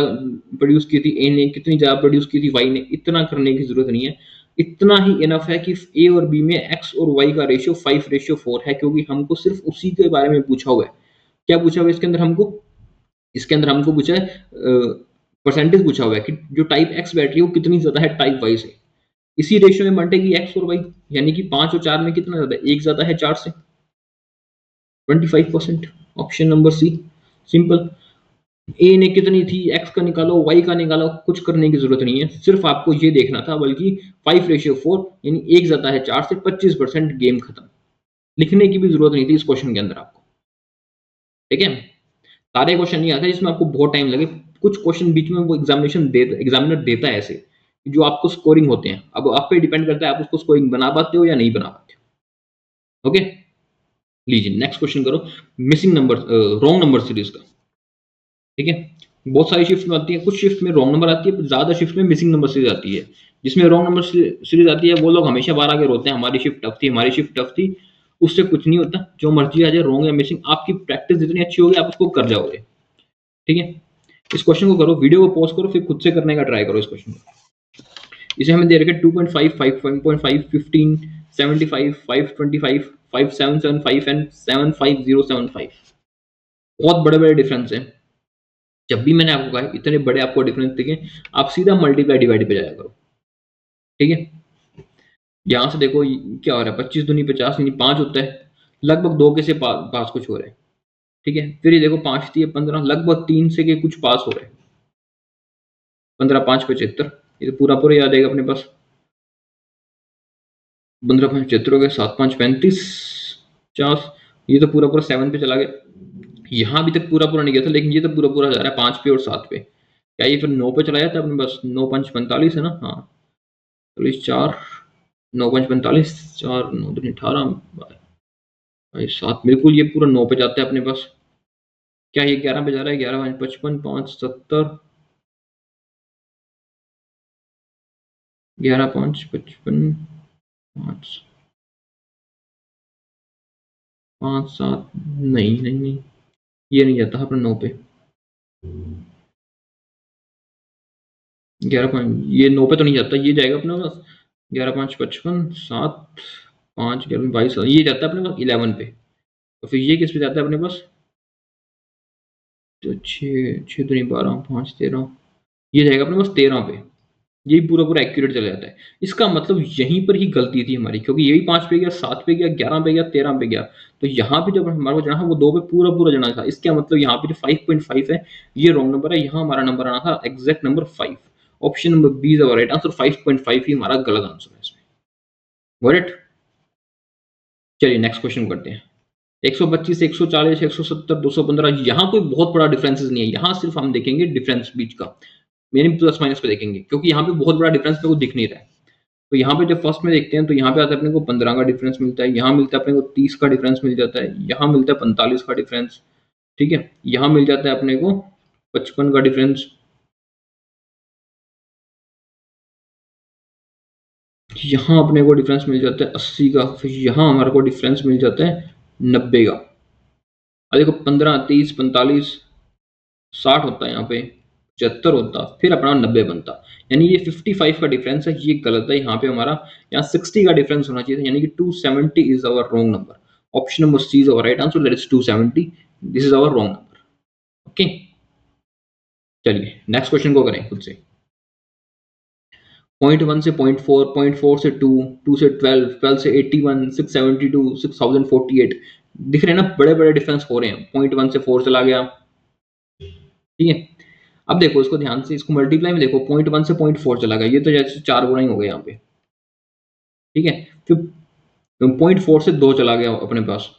प्रोड्यूस की थी ए ने, कितनी ज्यादा प्रोड्यूस की थी वाई ने, इतना करने की जरूरत नहीं है। इतना ही इनफ है कि ए और बी में एक्स और वाई का रेशियो 5:4 है, क्योंकि हमको सिर्फ उसी के बारे में पूछा हुआ है। क्या पूछा हुआ है इसके अंदर हमको, इसके अंदर हमको पूछा है परसेंटेज पूछा हुआ है कि जो टाइप एक्स बैटरी है वो कितनी ज्यादा है टाइप वाई से। इसी रेशियो में बांटेगी एक्स और वाई, यानी कि 5 और 4 में कितना ज्यादा है, एक ज्यादा है 4 से, 25%। Option number C, simple. A ने कितनी थी, एक्स का निकालो वाई का निकालो, कुछ करने की जरूरत नहीं है, सिर्फ आपको ये देखना था, बल्कि 5:4 यानी एक ज्यादा है 4 से, 25%, गेम खत्म। लिखने की भी जरूरत नहीं थी इस क्वेश्चन के अंदर आपको। ठीक है, सारे क्वेश्चन नहीं आते जिसमें आपको बहुत टाइम लगे, कुछ क्वेश्चन बीच में वो एग्जामिनर देता है ऐसे जो आपको स्कोरिंग होते हैं। अब आप पे डिपेंड करता है आप उसको स्कोरिंग बना पाते हो या नहीं बना पाते हो। ओके, लीजिए नेक्स्ट क्वेश्चन करो, missing number, wrong number series का। ठीक है, बहुत सारी शिफ्ट में आती है, कुछ शिफ्ट में रॉन्ग नंबर आती है, ज्यादा शिफ्ट में मिसिंग नंबर सीरीज आती है। जिसमें रॉन्ग नंबर सीरीज आती है वो लोग हमेशा बार आगे रोते हैं, हमारी शिफ्ट टफ थी, हमारी शिफ्ट टफ थी। उससे कुछ नहीं होता, जो मर्जी आ जाए, रॉन्ग या मिसिंग, आपकी प्रैक्टिस जितनी अच्छी होगी आप उसको कर जाओगे। ठीक है, इस क्वेश्चन को करो, वीडियो को पॉज करो, फिर खुद से करने का ट्राई करो इस क्वेश्चन को। इसे हमें दे रखे 2.5, 5.5, 15, 75, 525, 5775 एंड 75075। बहुत बड़े बड़े डिफरेंस हैं। जब भी मैंने आपको कहा इतने बड़े आपको डिफरेंस दिखे, आप सीधा मल्टीप्लाई डिवाइड पे जाया करो। ठीक है, यहां से देखो क्या हो रहा है, 25 दूनी 50 यानी 5 होता है, लगभग 2 के से पास कुछ हो रहा है। ठीक है, फिर ये देखो 5 थी 15, लगभग 3 से के कुछ पास हो रहे हैं, 15 5 75, ये तो पूरा पूरा याद आएगा अपने पास। 15 5 75 हो गए, 7 5 35, 50, ये तो पूरा पूरा 7 पे चला गया। यहाँ भी तक पूरा पूरा नहीं गया था, लेकिन ये तो पूरा पूरा जा रहा है 5 पे और 7 पे। क्या ये फिर 9 पे चला जाता है अपने पास, 9 5 45 है ना, हाँ 4, 9 5 45, 4 9 दूनी 18, भाई 7, बिल्कुल ये पूरा 9 पे जाता है अपने पास। क्या ये 11 पे जा रहा है, 11 5 55, 5 70, 11 5 55, 5 5 7, नहीं नहीं नहीं, ये नहीं जाता अपना 9 पे, 11 5, ये 9 पे तो नहीं जाता, ये जाएगा अपने पास 11 5 55, 7 5 11 22, ये जाता है अपने पास 11 पे। तो फिर ये किस पे जाता है अपने पास, तो 6 6 दूनी 12, 5 13, ये जाएगा अपने पास 13 पे। यही पूरा पूरा एक्यूरेट चला जाता है। इसका मतलब यहीं पर ही गलती थी हमारी, क्योंकि ये भी 5 पे गया, 7 पे गया, 11 पे गया, 13 पे गया। तो यहाँ पे जब हमारे को जाना था वो 2 पे पूरा पूरा जाना था। इसका मतलब यहाँ पे जो 5.5 है ये रॉन्ग नंबर है, यहाँ हमारा नंबर आना था exact number 5। Option number B is right answer, 5.5 ही हमारा गलत आंसर है इसमें। गॉट। चलिए नेक्स्ट क्वेश्चन करते हैं। 125, 140, 170, 215, यहाँ कोई बहुत बड़ा डिफरेंसेस नहीं है, यहाँ सिर्फ हम देखेंगे डिफरेंस बीच का, यानी प्लस माइनस पे देखेंगे, क्योंकि यहाँ पे बहुत बड़ा डिफरेंस मेरे को दिख नहीं रहा है। तो यहाँ पे जब फर्स्ट में देखते हैं तो यहाँ पे आता है अपने को 15 का डिफरेंस मिलता है, यहाँ मिलता है अपने को 30 का डिफरेंस मिल जाता है, यहाँ मिलता है 45 का डिफरेंस। ठीक है, यहाँ मिल जाता है अपने को 55 का डिफरेंस, यहाँ अपने को डिफरेंस मिल जाता है 80 का, फिर यहाँ हमारे को डिफरेंस मिल जाता है 90 का। अब देखो 15 30 45, 60 होता है यहाँ पे, 75 होता, फिर अपना 90 बनता। यानी ये 55 का डिफरेंस है, ये गलत है। यहाँ पे हमारा यहाँ 60 का डिफरेंस होना चाहिए था, यानी कि 270 is our wrong number. Option number C is our right answer, that is 270। This is our wrong number. Okay, चलिए नेक्स्ट क्वेश्चन को करें खुद से। 0.1 से 0.4, 0.4 से 2, 2 से 12, 12 से 81, 672, 6048। दिख रहे हैं ना, बड़े बड़े डिफरेंस हो रहे हैं। 0.1 से 4 चला गया, ठीक है। अब देखो इसको ध्यान से, इसको मल्टीप्लाई में देखो, 0.1 से 0.4 चला गया, ये तो जैसे 4 गुना ही हो गया यहाँ पे, ठीक है। फिर 0.4 से 2 चला गया अपने पास,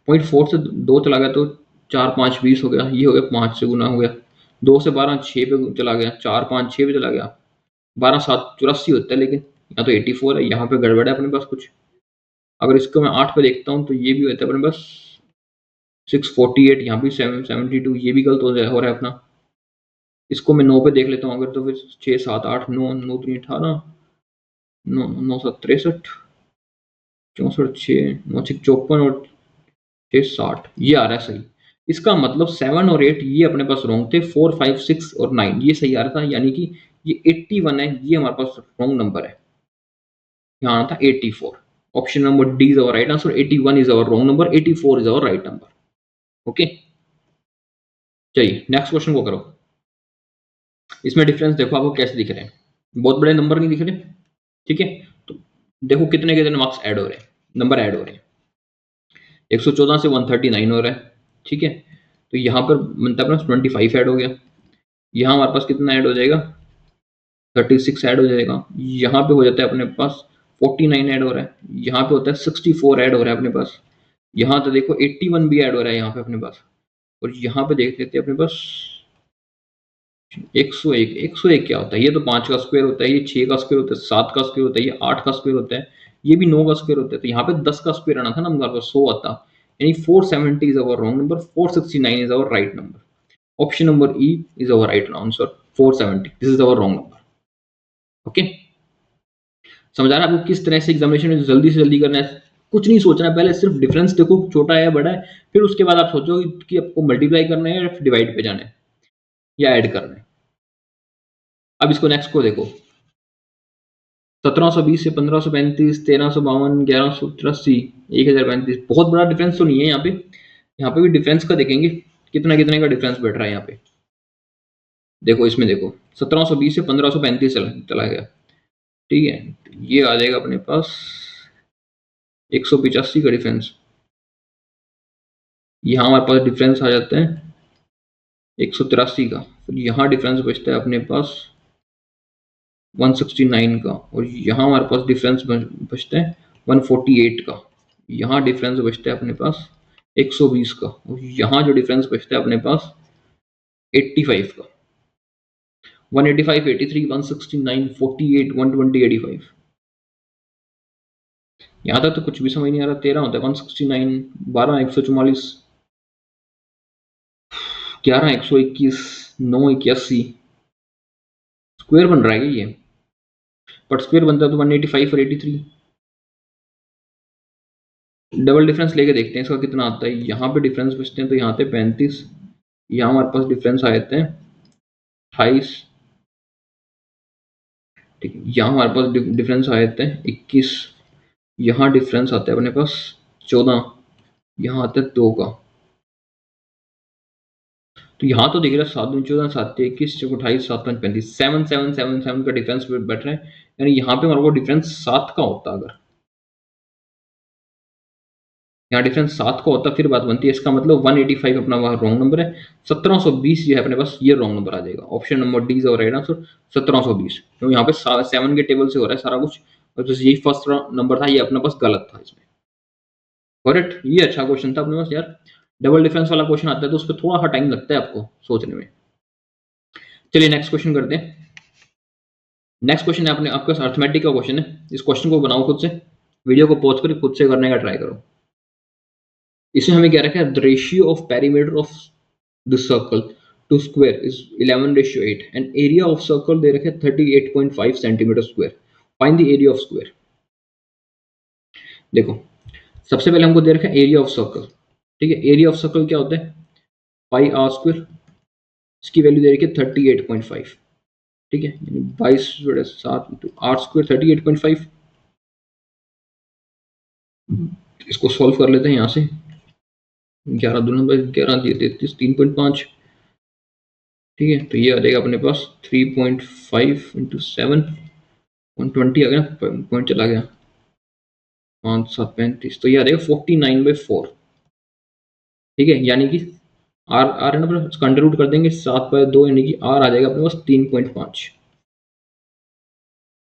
0.4 से 2 चला गया तो 4 5 20 हो गया, ये हो गया 5 से गुना हो गया। 2 से 12 6 पे चला गया, 4 5 6 पे चला गया, 12 7 84 होता है, लेकिन यहाँ तो 84 है, यहाँ पे गड़बड़ है अपने पास कुछ। अगर इसको मैं 8 पे देखता हूँ तो ये भी होता है अपने पास 648, यहाँ भी 772, ये भी गलत हो रहा है अपना। इसको मैं 9 पे देख लेता हूँ अगर, तो फिर 6 7 8 9, 9 3 18, 9 9 7 63, 64 6 9 6 54 और 6 60, ये आ रहा है सही। इसका मतलब 7 और 8 ये अपने पास रॉन्ग थे, 4 5 6 और 9 ये सही आ रहा था, यानी कि ये 81 है, ये हमारे पास रॉन्ग नंबर है। यहाँ आना था 84। Option number D is our right answer, 81 is our wrong number, 84 is our right number. Okay, चलिए नेक्स्ट क्वेश्चन को करो। इसमें डिफरेंस देखो आपको कैसे दिख रहे हैं, बहुत बड़े नंबर नहीं दिख रहे, ठीक है। तो देखो कितने कितने मार्क्स ऐड हो रहे हैं, नंबर ऐड हो रहे हैं। 114 से 139 हो रहा है, ठीक है। तो यहाँ पर मतलब अपना 25 ऐड हो गया, यहाँ हमारे पास कितना ऐड हो जाएगा, 36 ऐड हो जाएगा। यहाँ पे हो जाता है अपने पास 49 ऐड हो रहा है, यहाँ पे होता है 64 ऐड हो रहा है अपने पास। यहाँ तो देखो 81 भी ऐड हो रहा है यहाँ पे अपने पास। और यहाँ पे देख लेते हैं अपने पास 101। 101 क्या होता है, ये तो 5 का स्क्वायर होता है, ये 6 का स्क्वायर होता है, 7 का स्क्वायर होता है, ये 8 का स्क्वायर होता है, ये भी 9 का स्क्वायर होता है। तो यहाँ पे 10 का स्क्वायर आना था ना, हमारे पास 100 आता। यानी 470 is our wrong number, 469 is our right number. Option number E is our right answer, 470, this is our wrong number. Okay, समझ आ रहा है आपको किस तरह से एग्जामिनेशन में जल्दी से जल्दी करना है। कुछ नहीं सोचना, पहले सिर्फ डिफरेंस देखो छोटा है या बड़ा है, फिर उसके बाद आप सोचो कि आपको मल्टीप्लाई करना है या डिवाइड पे जाना है या ऐड करना है। अब इसको नेक्स्ट को देखो, 1720 से 1535, 1352, 1183, 1035। बहुत बड़ा डिफरेंस तो नहीं है यहाँ पे। यहाँ पे भी डिफरेंस का देखेंगे कितना कितने का डिफरेंस बैठ रहा है यहाँ पे। देखो इसमें देखो 1720 से 1535 चला गया, ठीक है। ये आ जाएगा अपने पास 185 का डिफरेंस। यहाँ हमारे पास डिफरेंस आ जाता है 183 का, फिर यहाँ डिफरेंस बचता है अपने पास 169 का, और यहाँ हमारे पास डिफरेंस बचता है 148 का। यहाँ डिफरेंस बचता है अपने पास 120 का, और यहाँ जो डिफरेंस बचता है अपने पास 85 का। 185, 83, 169, 48, 120, 85। यहाँ तक तो कुछ भी समझ नहीं आ रहा। 13 होता है 169, 12 144, 11 121, 9 81। स्क्वायर बन रहा है ये, बट स्क्वायर बनता है तो 185 और 83। डबल डिफरेंस लेके देखते हैं इसका कितना आता है। यहाँ पे डिफरेंस बचते हैं तो यहाँ पे 35, यहाँ हमारे पास डिफरेंस आ जाते हैं 28, ठीक है। यहाँ हमारे पास डिफरेंस आ जाते हैं 21, यहाँ डिफरेंस आता है अपने पास 14, यहाँ आता है 2 का। तो यहाँ तो देख रहा है 7 दूनी 14, 7 21, 28, 7 5 35, 7 7 7 7 का डिफरेंस बैठ रहा है। यानी यहाँ पे हमारे को डिफरेंस 7 का होता, अगर यहाँ डिफरेंस 7 का होता फिर बात बनती है। इसका मतलब 185 अपना वहाँ रॉन्ग नंबर है, 1720 जो है अपने पास ये रॉन्ग नंबर आ जाएगा। ऑप्शन नंबर डी इज और राइट आंसर 1720, क्योंकि यहाँ पे 7 के टेबल से हो रहा है सारा कुछ, और जैसे यही फर्स्ट नंबर था ये अपने पास गलत था इसमें। करेक्ट, ये अच्छा क्वेश्चन था अपने पास यार। डबल डिफरेंस वाला क्वेश्चन आता है तो उस पर थोड़ा सा टाइम लगता है आपको सोचने में। चलिए नेक्स्ट क्वेश्चन करते हैं। नेक्स्ट क्वेश्चन है अपने आपके पास अर्थमेटिक का क्वेश्चन है। इस क्वेश्चन को बनाओ खुद से, वीडियो को पॉज करके खुद से करने का ट्राई करो। इसमें हमें क्या रखा है, the ratio of perimeter of the circle to square is 11:8 and area of circle दे रखे 38.5 centimetre square. Find the area of square. देखो सबसे पहले हमको दे रखा है एरिया ऑफ सर्कल, ठीक है। एरिया ऑफ सर्कल क्या होता है, पाई आर स्क्वायर, इसकी वैल्यू दे रखी है 38.5, ठीक है, यानी 22/7 इंटू आर स्क्वायर 38.5। इसको सॉल्व कर लेते हैं यहाँ से, 11×11 = 33, 3.5, ठीक है, तो ये आ जाएगा अपने पास 3.5 इंटू 7, 120 आ गया, पॉइंट चला गया, 5×7 = 35, तो ये आ जाएगा 49/4, ठीक है, यानी कि आर आर है ना, इसका अंडर रूट कर देंगे 7/2, यानी कि आर आ जाएगा अपने पास 3.5,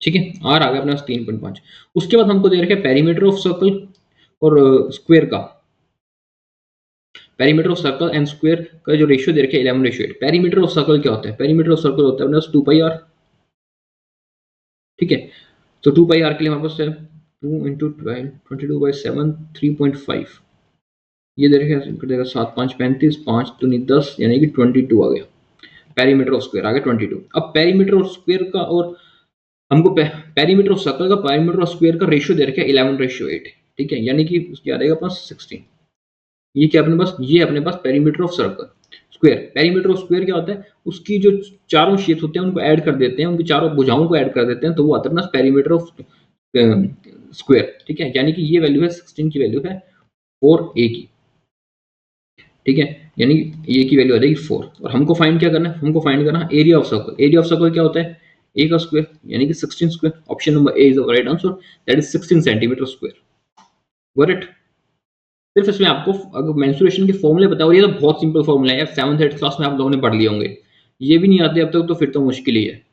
ठीक है, आर आ गया अपने पास 3.5। उसके बाद हमको दे रखा है पेरीमीटर ऑफ सर्कल और स्क्वायर का, perimeter of circle and square का जो रेशियो दे रखा है 11:8। पेरीमीटर ऑफ सर्कल क्या होता है? पेरीमीटर ऑफ सर्कल होता है अपने पास 2πr, ठीक है, तो 2πr के लिए हमारे पास है 2 × 12 22/7 3.5, ये दे रखा है 7×5 = 35, 5 दूनी 10, यानी कि 22 आ गया, पेरीमीटर ऑफ स्क्वायर आ गया 22। अब पेरीमीटर ऑफ स्क्वायर का और हमको पेरीमीटर ऑफ सर्कल का पेरीमीटर ऑफ स्क्वायर का रेशियो दे रखा है 11:8, ठीक है, यानी कि उसकी आ जाएगा पास 16। ये क्या अपने पास, ये अपने पास perimeter of circle square. Perimeter of square क्या होता है, उसकी जो चारों शेप्स होते हैं उनको ऐड कर देते हैं, उनकी चारों भुजाओं को ऐड कर देते हैं, तो वो आता है अपना पेरीमीटर ऑफ स्क्वायर, ठीक है, यानी कि ये वैल्यू है 16 की वैल्यू है 4a की, ठीक है, यानी ए की वैल्यू आ जाएगी 4। और हमको फाइंड क्या करना है, हमको फाइंड करना है area of circle. Area of circle क्या होता है, ए का स्क्वायर, यानी कि 16 square. Option number A is the right answer, that is 16 centimetre square. Got it. सिर्फ इसमें आपको अगर मेंसुरेशन के फॉर्मूले पता हो, ये तो बहुत सिंपल फॉर्मूला है यार, 7th 8th क्लास में आप लोगों ने पढ़ लिए होंगे, ये भी नहीं आते अब तक तो फिर तो मुश्किल ही है।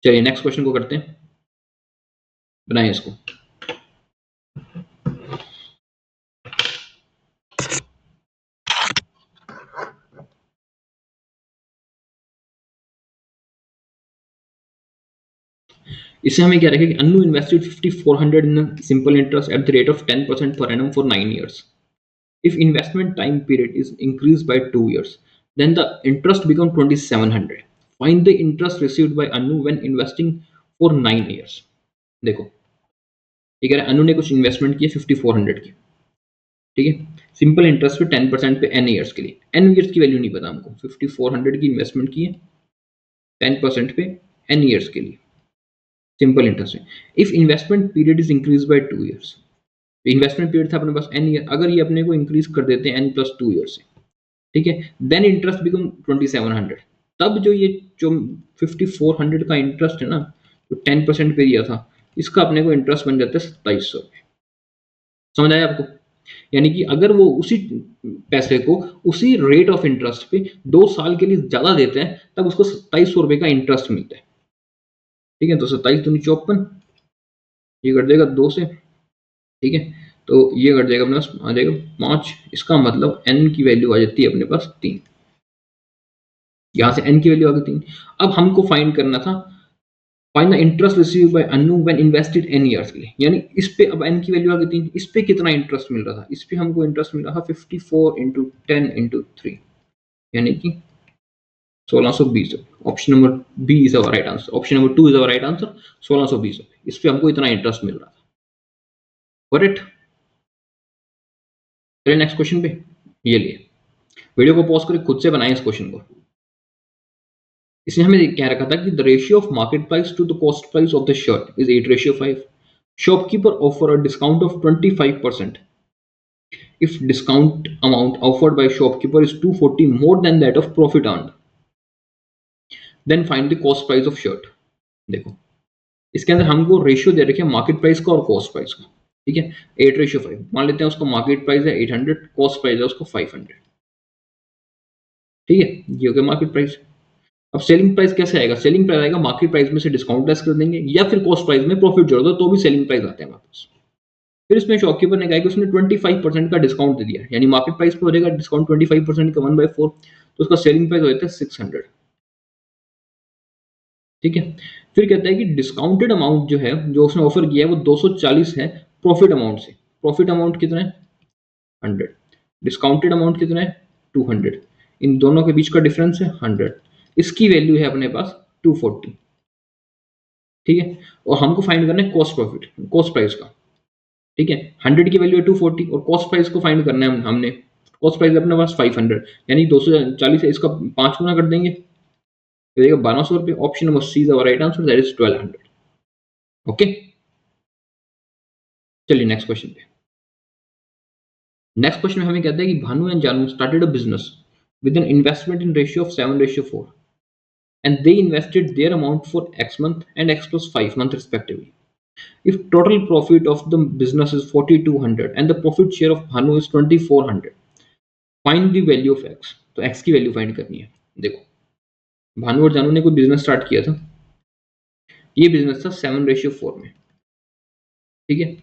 चलिए नेक्स्ट क्वेश्चन को करते हैं, बनाएं इसको। इससे हमें क्या रखेगा कि Annu invested 5400 in simple interest at the rate of 10% per annum for 9 years. If investment time period is increased by 2 years, then the interest becomes 2700. Find the interest received by Anu when investing for 9 years. देखो ये कह रहा है अनु ने कुछ investment की 5400 की, ठीक है, सिंपल इंटरेस्ट पे 10% पे n ईयर्स के लिए। n ईयर्स की वैल्यू नहीं पता हमको, 5400 की इन्वेस्टमेंट की है 10% पे n ईयर्स के लिए, सिंपल इंटरेस्ट है। If investment period is increase by 2 years, investment period था अपने पास n ईयर, अगर ये अपने को इंक्रीज कर देते हैं n+2 ईयर से, ठीक है, देन इंटरेस्ट बिकम 2700। तब जो ये जो 5400 का इंटरेस्ट है ना, जो 10% पे दिया था, इसका अपने को इंटरेस्ट बन जाता है 2700 रुपये। समझ आया आपको? यानी कि अगर वो उसी पैसे को उसी रेट ऑफ इंटरेस्ट पे 2 साल के लिए ज्यादा देते हैं, तब उसको 2700 रुपये का इंटरेस्ट मिलता है, ठीक है, तो 27 दूनी 54, ये कर देगा 2 से, ठीक है, तो ये कर देगा अपने पास आ जाएगा 5। इसका मतलब n की वैल्यू आ जाती है अपने पास 3, यहां से n की वैल्यू आ गई 3। अब हमको फाइंड करना था find the interest receive by Anu when invested n years के लिए, यानी इस पे अब n की वैल्यू आ गई 3, इस पे कितना इंटरेस्ट मिल रहा था, इस पे हमको इंटरेस्ट मिल रहा था 54 × 10 × 3, यानी कि 1620। Option number B is our right answer, option number 2 is our right answer, 1620। इस पे हमको इतना इंटरेस्ट मिल रहा था। करेक्ट। चलिए नेक्स्ट क्वेश्चन पे, ये लिए वीडियो को पॉज करके खुद से बनाएं इस क्वेश्चन को। इसने हमें कह रखा था कि the ratio of market price to the cost price of the shirt is 8:5। Shopkeeper offer a discount of 25%। If discount amount offered by shopkeeper is 240 more than that of profit earned, then find the cost price of shirt। देखो इसके अंदर हमको ratio दे रखे market price का और cost price का, ठीक है, 8:5। मान लेते हैं उसका मार्केट प्राइस है 800, कॉस्ट प्राइस है उसको 500, ठीक है, ये हो गया मार्केट प्राइस। अब सेलिंग प्राइस कैसे आएगा, सेलिंग प्राइस आएगा मार्केट प्राइस में से डिस्काउंट लेस कर देंगे, या फिर कॉस्ट प्राइस में प्रॉफिट जोड़ दो तो भी सेलिंग प्राइस आते हैं वापस। फिर इसमें शॉपकीपर ने कहा कि उसने 25% का डिस्काउंट दे दिया, यानी मार्केट प्राइस पे हो जाएगा डिस्काउंट 25% का 1/4, तो उसका सेलिंग प्राइस हो जाता है 600, ठीक है। फिर कहता है कि डिस्काउंटेड अमाउंट जो है, जो उसने ऑफर किया है वो 240 है प्रॉफिट अमाउंट से। प्रॉफिट अमाउंट कितना है 100, डिस्काउंटेड अमाउंट कितना है 200, इन दोनों के बीच का डिफरेंस है 100, इसकी वैल्यू है अपने पास 240, ठीक है। और हमको फाइंड करना है कॉस्ट प्रॉफिट, कॉस्ट प्राइस का, ठीक है, 100 की वैल्यू है 240 और कॉस्ट प्राइस को फाइंड करना है हमने कॉस्ट प्राइस अपने पास 500, यानी 240 है, इसका 5 गुना कर देंगे तो देगा 1200 रुपये। Option number C is our right answer, that is 1200। Okay, चलिए नेक्स्ट क्वेश्चन पे। नेक्स्ट क्वेश्चन में हमें कहता है कि Bhanu and Janu started a business with an investment in ratio of 7:4, and they invested their amount for X month and X plus 5 month respectively. If total profit of the business is 4200 and the profit share of Bhanu is 2400, find the value of X. तो X की value find करनी है। देखो भानु और जानू ने कोई business start किया था, ये बिजनेस था 7:4 में, ठीक है।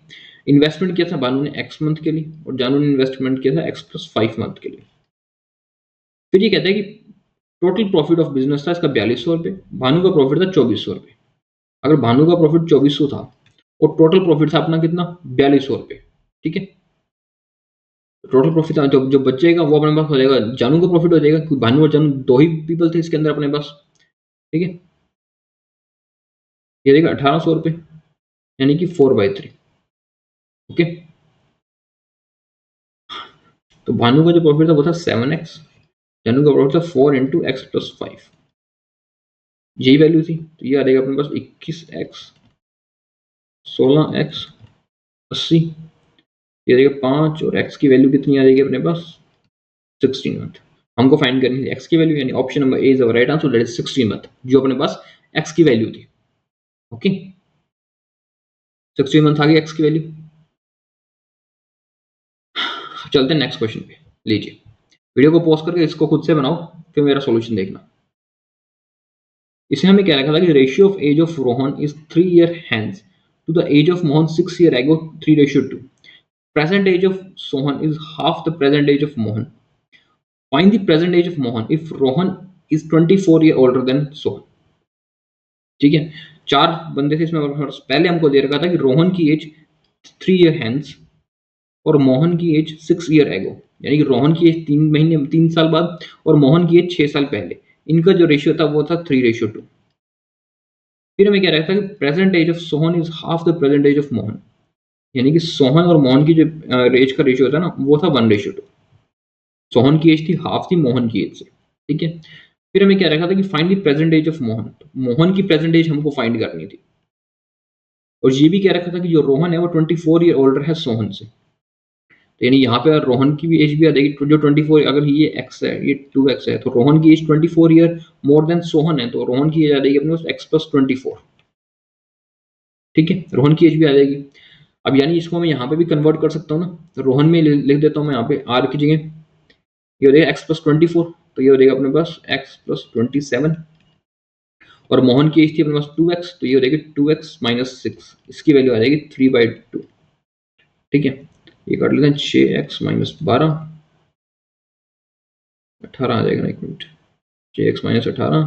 इन्वेस्टमेंट किया था भानु ने X मंथ के लिए और जानू ने इन्वेस्टमेंट किया था X plus 5 मंथ के लिए। फिर ये कहता है कि टोटल प्रॉफिट ऑफ बिजनेस था इसका 4200 रुपये, भानु का प्रॉफिट था 2400 रुपये। अगर भानु का प्रॉफिट 2400 था और टोटल प्रॉफिट था अपना कितना 4200 रुपये, ठीक है। टोटल प्रॉफिट जो बचेगा वो अपने पास हो जाएगा, जानू का प्रॉफिट हो जाएगा क्योंकि भानु और जानू दो ही पीपल थे इसके अंदर अपने पास, ठीक है। ये देगा 1800 रुपये, यानी कि 4/3। ओके, तो भानु का जो प्रॉफिट था वो था 7x, जानू का प्रॉफिट था 4 × x + 5, यही वैल्यू थी। तो ये आ जाएगा अपने पास 21x, 16x, 80, ये देगा 5 और x की वैल्यू कितनी आ जाएगी अपने पास 16 मंथ। हमको फाइंड करनी थी x की वैल्यू, यानी option number A is our right answer, that is 16 month, जो अपने पास x की वैल्यू थी। ओके, 16 मंथ आ गई x की वैल्यू। चलते हैं नेक्स्ट क्वेश्चन पे। लीजिए वीडियो को पॉज करके इसको खुद से बनाओ, फिर मेरा सॉल्यूशन देखना। इसे हमें क्या रखा था कि ratio of age of Rohan is 3 year hence to the age of Mohan 6 year ago 3:2। Present age of Sohan is half the present age of Mohan. Find the present age of Mohan if Rohan is 24 year older than Sohan. ठीक है, चार बंदे थे इसमें, पहले हमको दे रखा था कि रोहन की एज 3 ईयर हैंस और मोहन की एज 6 ईयर एगो, यानी कि रोहन की एज 3 साल बाद और मोहन की एज 6 साल पहले, इनका जो रेशियो था वो था 3:2। फिर हमें क्या रखा था कि present age of Sohan is half the present age of Mohan, यानी कि सोहन और मोहन की जो एज का रेशियो था ना वो था 1:2। सोहन की एज थी हाफ थी मोहन की एज से, ठीक है। फिर हमें क्या रखा था कि find the present age of Mohan, तो मोहन की प्रेजेंट एज हमको फाइंड करनी थी। और ये भी क्या रखा था कि जो रोहन है वो 24 ईयर ओल्डर है सोहन से, तो यानी यहाँ पे रोहन की भी एज भी आ जाएगी, जो 24, अगर ये x है ये 2x है तो रोहन की age 24 year more than Sohan है, तो रोहन की एज आ जाएगी अपने पास x + 24, ठीक है। रोहन की एज भी आ जाएगी। अब यानी इसको मैं यहाँ पे भी कन्वर्ट कर सकता हूँ ना, तो रोहन में लिख देता हूँ मैं यहाँ पे r की जगह, ये हो जाएगा x + 24, तो ये हो जाएगा अपने पास x + 27, और मोहन की एज थी अपने पास 2x, तो ये हो जाएगी 2x - 6, इसकी वैल्यू आ जाएगी 3/2, ठीक है। ये काट लेते हैं 6x - 12, 18 आ जाएगा ना, 1 मिनट, 6x - 18,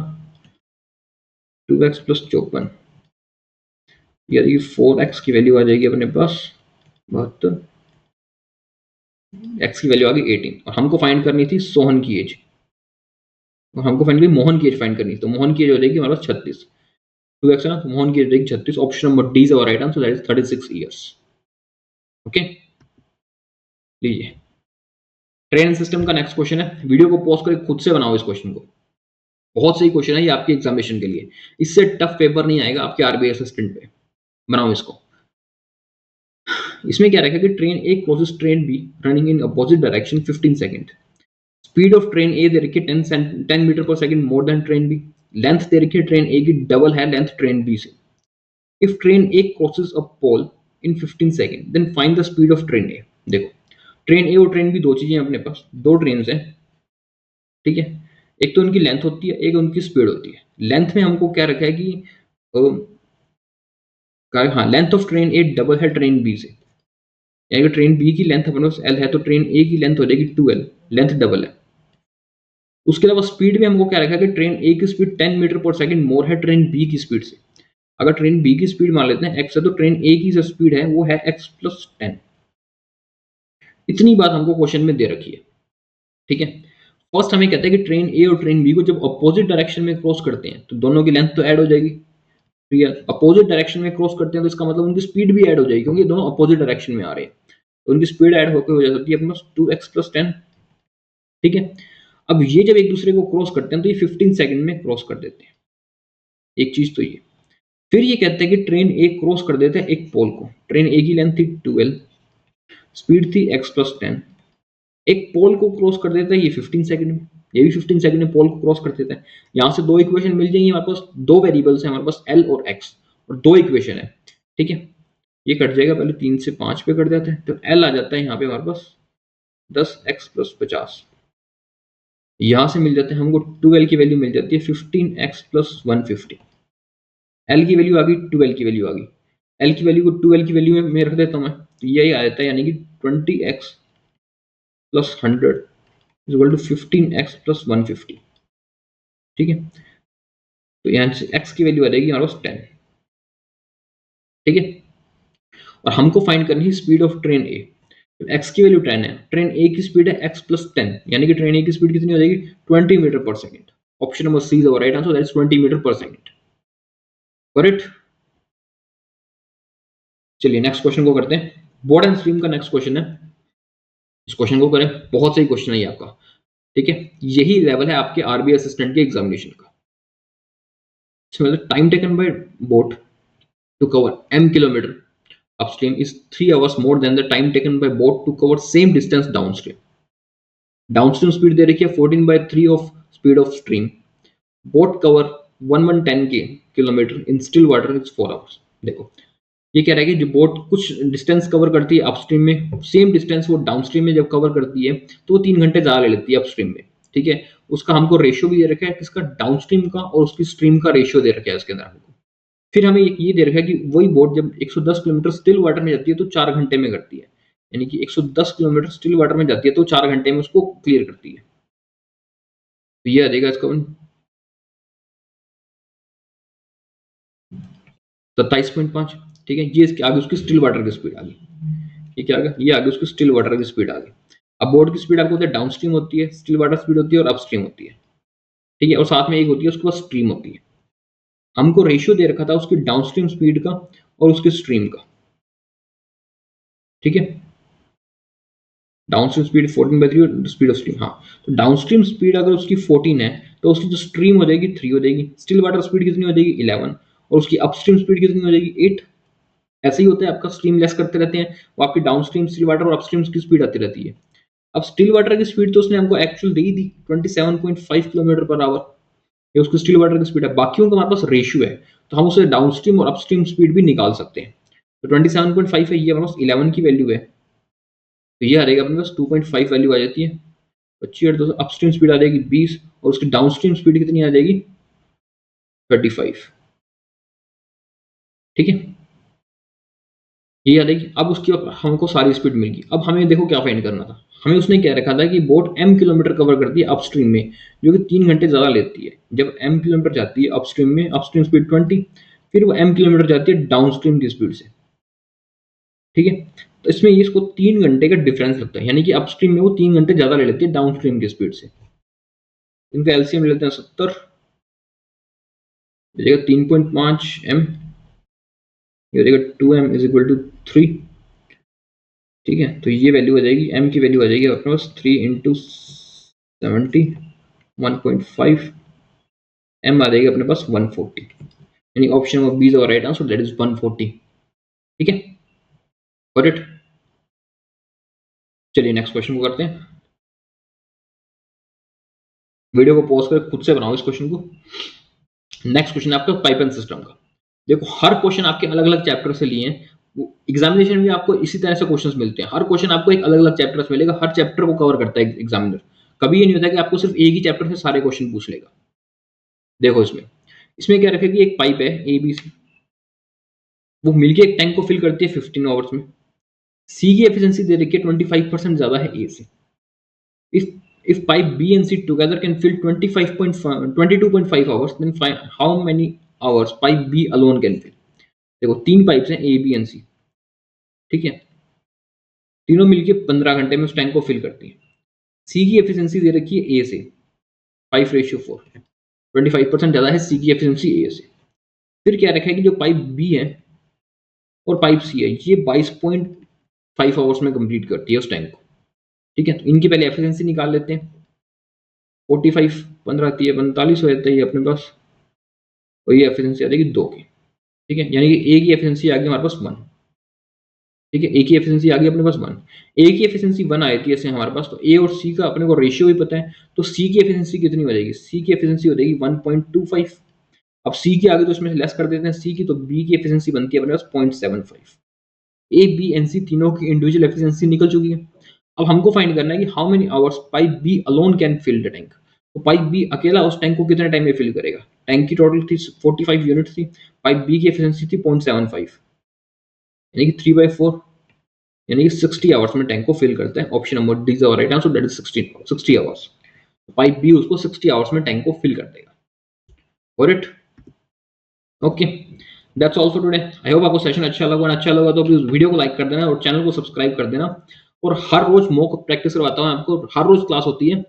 2x + 54, यानी 4x की वैल्यू आ जाएगी अपने पास 72, x की वैल्यू आ गई 18, और हमको फाइंड करनी थी सोहन की एज, और हमको फाइंड करनी मोहन की एज फाइंड करनी थी, तो मोहन की एज हो जाएगी हमारे पास 36, 2x है ना, तो मोहन की एज रहेगी 36। Option number D is our right answer, that is 36 years. Okay, लीजिए ट्रेन सिस्टम का नेक्स्ट क्वेश्चन है। वीडियो को पॉज करके खुद से बनाओ इस क्वेश्चन को, बहुत सही क्वेश्चन है ये आपके एग्जामिनेशन के लिए, इससे टफ पेपर नहीं आएगा आपके आरबीआई असिस्टेंट पे। बनाओ इसको। इसमें क्या रखा कि train A crosses train B running in opposite direction 15 second. Speed of train A दे रखी 10 मीटर पर second more than train B. Length दे रखी ट्रेन ए की डबल है लेंथ ट्रेन बी से। If train A crosses a pole in 15 second then find the speed of train A. देखो train ए और ट्रेन बी दो चीजें अपने पास, दो ट्रेन हैं, ठीक है। एक तो उनकी लेंथ होती है, एक उनकी स्पीड होती है। लेंथ में हमको क्या रखा है कि हाँ length of train A double है ट्रेन बी से, यानी कि ट्रेन बी की लेंथ अपने पास एल है तो ट्रेन ए की लेंथ हो जाएगी 2l, लेंथ डबल है। उसके अलावा स्पीड में हमको क्या रखा है कि ट्रेन ए की स्पीड 10 मीटर पर सेकंड मोर है ट्रेन बी की स्पीड से। अगर ट्रेन बी की स्पीड मान लेते हैं x है तो ट्रेन ए की जो स्पीड है वो है x + 10। इतनी बात हमको क्वेश्चन में दे रखी है, ठीक है। फर्स्ट हमें कहता है कि ट्रेन ए और ट्रेन बी को जब अपोजिट डायरेक्शन में क्रॉस करते हैं तो दोनों की लेंथ तो ऐड हो जाएगी, ठीक है। अपोजिट डायरेक्शन में क्रॉस करते हैं तो इसका मतलब उनकी स्पीड भी ऐड हो जाएगी, क्योंकि दोनों अपोजिट डायरेक्शन में आ रहे हैं, तो उनकी स्पीड ऐड होकर हो जाती है अपने 2x + 10, ठीक है। अब ये जब एक दूसरे को क्रॉस करते हैं तो ये 15 सेकंड में क्रॉस कर देते हैं, एक चीज तो ये। फिर ये कहते हैं कि ट्रेन ए क्रॉस कर देते हैं एक पोल को। ट्रेन ए की लेंथ थी 12, स्पीड थी x+10, एक पोल को क्रॉस कर देता है ये 15 सेकंड में, ये भी 15 सेकंड में पोल को क्रॉस कर देता है। यहाँ से दो इक्वेशन मिल जाएंगी हमारे पास, दो वेरिएबल्स हैं हमारे पास एल और एक्स, और दो इक्वेशन है, ठीक है। ये कट जाएगा, पहले 3 से 5 पे कट जाते हैं, तो एल आ जाता है यहाँ पे हमारे पास 10x+50। यहाँ से मिल जाते हैं हमको 12 की वैल्यू मिल जाती है 15x+150। एल की वैल्यू आ गई, 12 की वैल्यू आ गई। एल की वैल्यू को 12 की वैल्यू में रख देता हूँ मैं, तो यही आ जाता है, यानी कि 20x+100 is equal to 15x+150, ठीक है। तो यहाँ से x की वैल्यू आ जाएगी हमारे पास 10, ठीक है। और हमको फाइंड करनी है स्पीड ऑफ ट्रेन ए। तो x की वैल्यू 10 है, ट्रेन ए की स्पीड है x+10, यानी कि ट्रेन ए की स्पीड कितनी हो जाएगी 20 meter per second. Option number C is our right answer, that is 20 meter per second, correct. चलिए नेक्स्ट क्वेश्चन को करते हैं। बोर्ड एंड स्ट्रीम का नेक्स्ट क्वेश्चन है, इस क्वेश्चन को करें, बहुत सही क्वेश्चन है ये आपका, ठीक है। यही लेवल है आपके आरबी असिस्टेंट के एग्जामिनेशन का। Time taken by boat to cover m kilometer upstream is 3 hours more than the time taken by boat to cover same distance downstream. Downstream speed दे रखी है 14/3 of speed of stream. Boat cover 1110 kilometre in still water is 4 hours. देखो ये कह रहा है कि जो boat कुछ डिस्टेंस कवर करती है अपस्ट्रीम में, सेम डिस्टेंस वो डाउनस्ट्रीम में जब कवर करती है तो वो 3 घंटे ज़्यादा ले लेती है अपस्ट्रीम में, ठीक है। उसका हमको रेशियो भी दे रखा है, किसका, डाउनस्ट्रीम का, और उसकी स्ट्रीम का रेशियो दे रखा है उसके अंदर हमको। फिर हमें ये दे रखा है कि वही बोट जब 110 किलोमीटर स्टिल वाटर में जाती है तो 4 घंटे में करती है, यानी कि 110 किलोमीटर स्टिल वाटर में जाती है तो 4 घंटे में उसको क्लियर करती है। तो ये आ जाएगा इसका 27.5, ठीक है। ये इसके आगे उसकी स्टिल वाटर की स्पीड आ गई, ये क्या आ गया, ये आगे उसकी स्टिल वाटर की स्पीड आ गई। अब बोट की स्पीड आपको होता है डाउनस्ट्रीम होती है, स्टिल वाटर स्पीड होती है और अपस्ट्रीम होती है, ठीक है। और साथ में एक होती है उसके पास स्ट्रीम होती है। हमको रेशियो दे रखा था उसकी डाउनस्ट्रीम स्पीड का और उसकी स्ट्रीम का, ठीक है। Downstream speed 14/3 speed of stream, हाँ। तो डाउनस्ट्रीम स्पीड अगर उसकी 14 है तो उसकी जो स्ट्रीम हो जाएगी 3 हो जाएगी। स्टिल वाटर स्पीड कितनी हो जाएगी 11, और उसकी अपस्ट्रीम स्पीड कितनी हो जाएगी 8। ऐसे ही होता है आपका, स्ट्रीम लेस करते रहते हैं वो आपकी डाउनस्ट्रीम स्टिल वाटर और अपस्ट्रीम की स्पीड आती रहती है। अब स्टिल वाटर की स्पीड तो उसने हमको एक्चुअल दे दी 27.5 किलोमीटर पर आवर, ये उसकी स्टिल वाटर की स्पीड है। बाकियों का हमारे पास रेशियो है तो हम उसे डाउनस्ट्रीम और अपस्ट्रीम स्पीड भी निकाल सकते हैं। तो 27.5 है, ये हमारे पास 11 की वैल्यू है, तो ये आ जाएगा अपने पास 2.5 वैल्यू आ जाती है। बच्ची और दोस्तों अपस्ट्रीम स्पीड आ जाएगी 20 और उसकी डाउनस्ट्रीम स्पीड कितनी आ जाएगी 35, ठीक है। ये आ जाएगी। अब उसकी हमको सारी स्पीड मिल गई। अब हमें देखो क्या फाइंड करना था, हमें उसने क्या रखा था कि बोट m किलोमीटर कवर करती है अपस्ट्रीम में, जो कि 3 घंटे ज़्यादा लेती है। जब m किलोमीटर जाती है अपस्ट्रीम में, अपस्ट्रीम स्पीड 20, फिर वो m किलोमीटर जाती है डाउनस्ट्रीम की स्पीड से, ठीक है। तो इसमें इसको 3 घंटे का डिफरेंस लगता है, यानी कि अपस्ट्रीम में वो 3 घंटे ज़्यादा ले लेती है डाउनस्ट्रीम की स्पीड से। इनका एलसीएम लेते हैं 70, 3.5 m, ये देगा 2m इज इक्वल टू 3, ठीक है। तो ये वैल्यू आ जाएगी, m की वैल्यू आ जाएगी अपने पास 3 इंटू 70 1.5, m आ जाएगी अपने पास 140, यानी option number B is our right answer, that is 140, ठीक है, गॉट इट। चलिए नेक्स्ट क्वेश्चन को करते हैं। वीडियो को पॉज कर खुद से बनाओ इस क्वेश्चन को। नेक्स्ट क्वेश्चन है आपका पाइप एंड सिस्टम का। देखो हर क्वेश्चन आपके अलग अलग चैप्टर से लिए हैं, एग्जामिनेशन में आपको इसी तरह से क्वेश्चंस मिलते हैं। हर क्वेश्चन आपको एक अलग अलग चैप्टर से मिलेगा, हर चैप्टर को कवर करता है एग्जामिनर। कभी ये नहीं होता कि आपको सिर्फ एक ही चैप्टर से सारे क्वेश्चन पूछ लेगा। देखो इसमें इसमें क्या रखेगी, एक पाइप है ए बी सी, वो मिलके एक टैंक को फिल करती है 15 आवर्स में। सी की एफिशिएंसी दे रखी है 25% ज्यादा है ए से। if pipe B and C together can fill 22.5 hours, then find how many hours pipe B alone can fill। देखो 3 पाइप्स हैं ए बी एंड सी, ठीक है। तीनों मिलके 15 घंटे में उस टैंक को फिल करती है। सी की एफिशिएंसी दे रखी है ए से 5:4, 25% ज्यादा है सी की एफिशिएंसी ए से। फिर क्या रखा है कि जो पाइप बी है और पाइप सी है ये 22.5 आवर्स में कंप्लीट करती है उस टैंक को, ठीक है। तो इनकी पहले एफिशिएंसी निकाल लेते हैं। 45 15 आती है 45 हो जाता है ये अपने पास, और ये एफिशिएंसी आ जाएगी 2 की। ठीक है, यानी कि ए की एफिशिएंसी आ गई हमारे पास 1। ठीक है, ए की एफिशिएंसी आ गई अपने पास 1। ए की एफिशिएंसी 1 आई थी ऐसे हमारे पास, तो ए और सी का अपने को रेशियो भी पता है, तो सी की एफिशिएंसी कितनी हो जाएगी, सी की एफिशिएंसी हो जाएगी 1.25। अब सी की आगे तो इसमें लेस कर देते हैं सी की, तो बी की एफिशिएंसी बनती है अपने पास 0.75। ए बी एन सी तीनों की इंडिविजुअल एफिशिएंसी निकल चुकी है। अब हमको फाइंड करना है कि how many hours pipe B alone can fill the tank. तो पाइप बी अकेला उस टैंक को कितने टाइम में फिल करेगा। टैंक की टोटल थी 45 यूनिट थी, पाइप बी की एफिशिएंसी थी 0.75, यानी कि 3/4, यानी कि 60 आवर्स में टैंक को फिल करते हैं। Option number D is our right answer, that is 60 hours. Pipe B उसको 60 आवर्स में टैंक को फिल कर देगा। और it okay, that's all for today. I hope आपको सेशन अच्छा लगा, और अच्छा लगा तो प्लीज वीडियो को लाइक कर देना और चैनल को सब्सक्राइब कर देना। और हर रोज मॉक प्रैक्टिस करवाता हूँ आपको, हर रोज क्लास होती है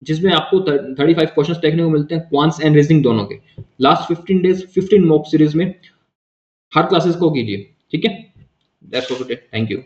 जिसमें आपको 35 क्वेश्चंस देखने को मिलते हैं, क्वांट्स एंड रीजनिंग दोनों के। लास्ट 15 डेज 15 मॉक सीरीज में हर क्लासेस को कीजिए। ठीक है, that's all for today, thank you.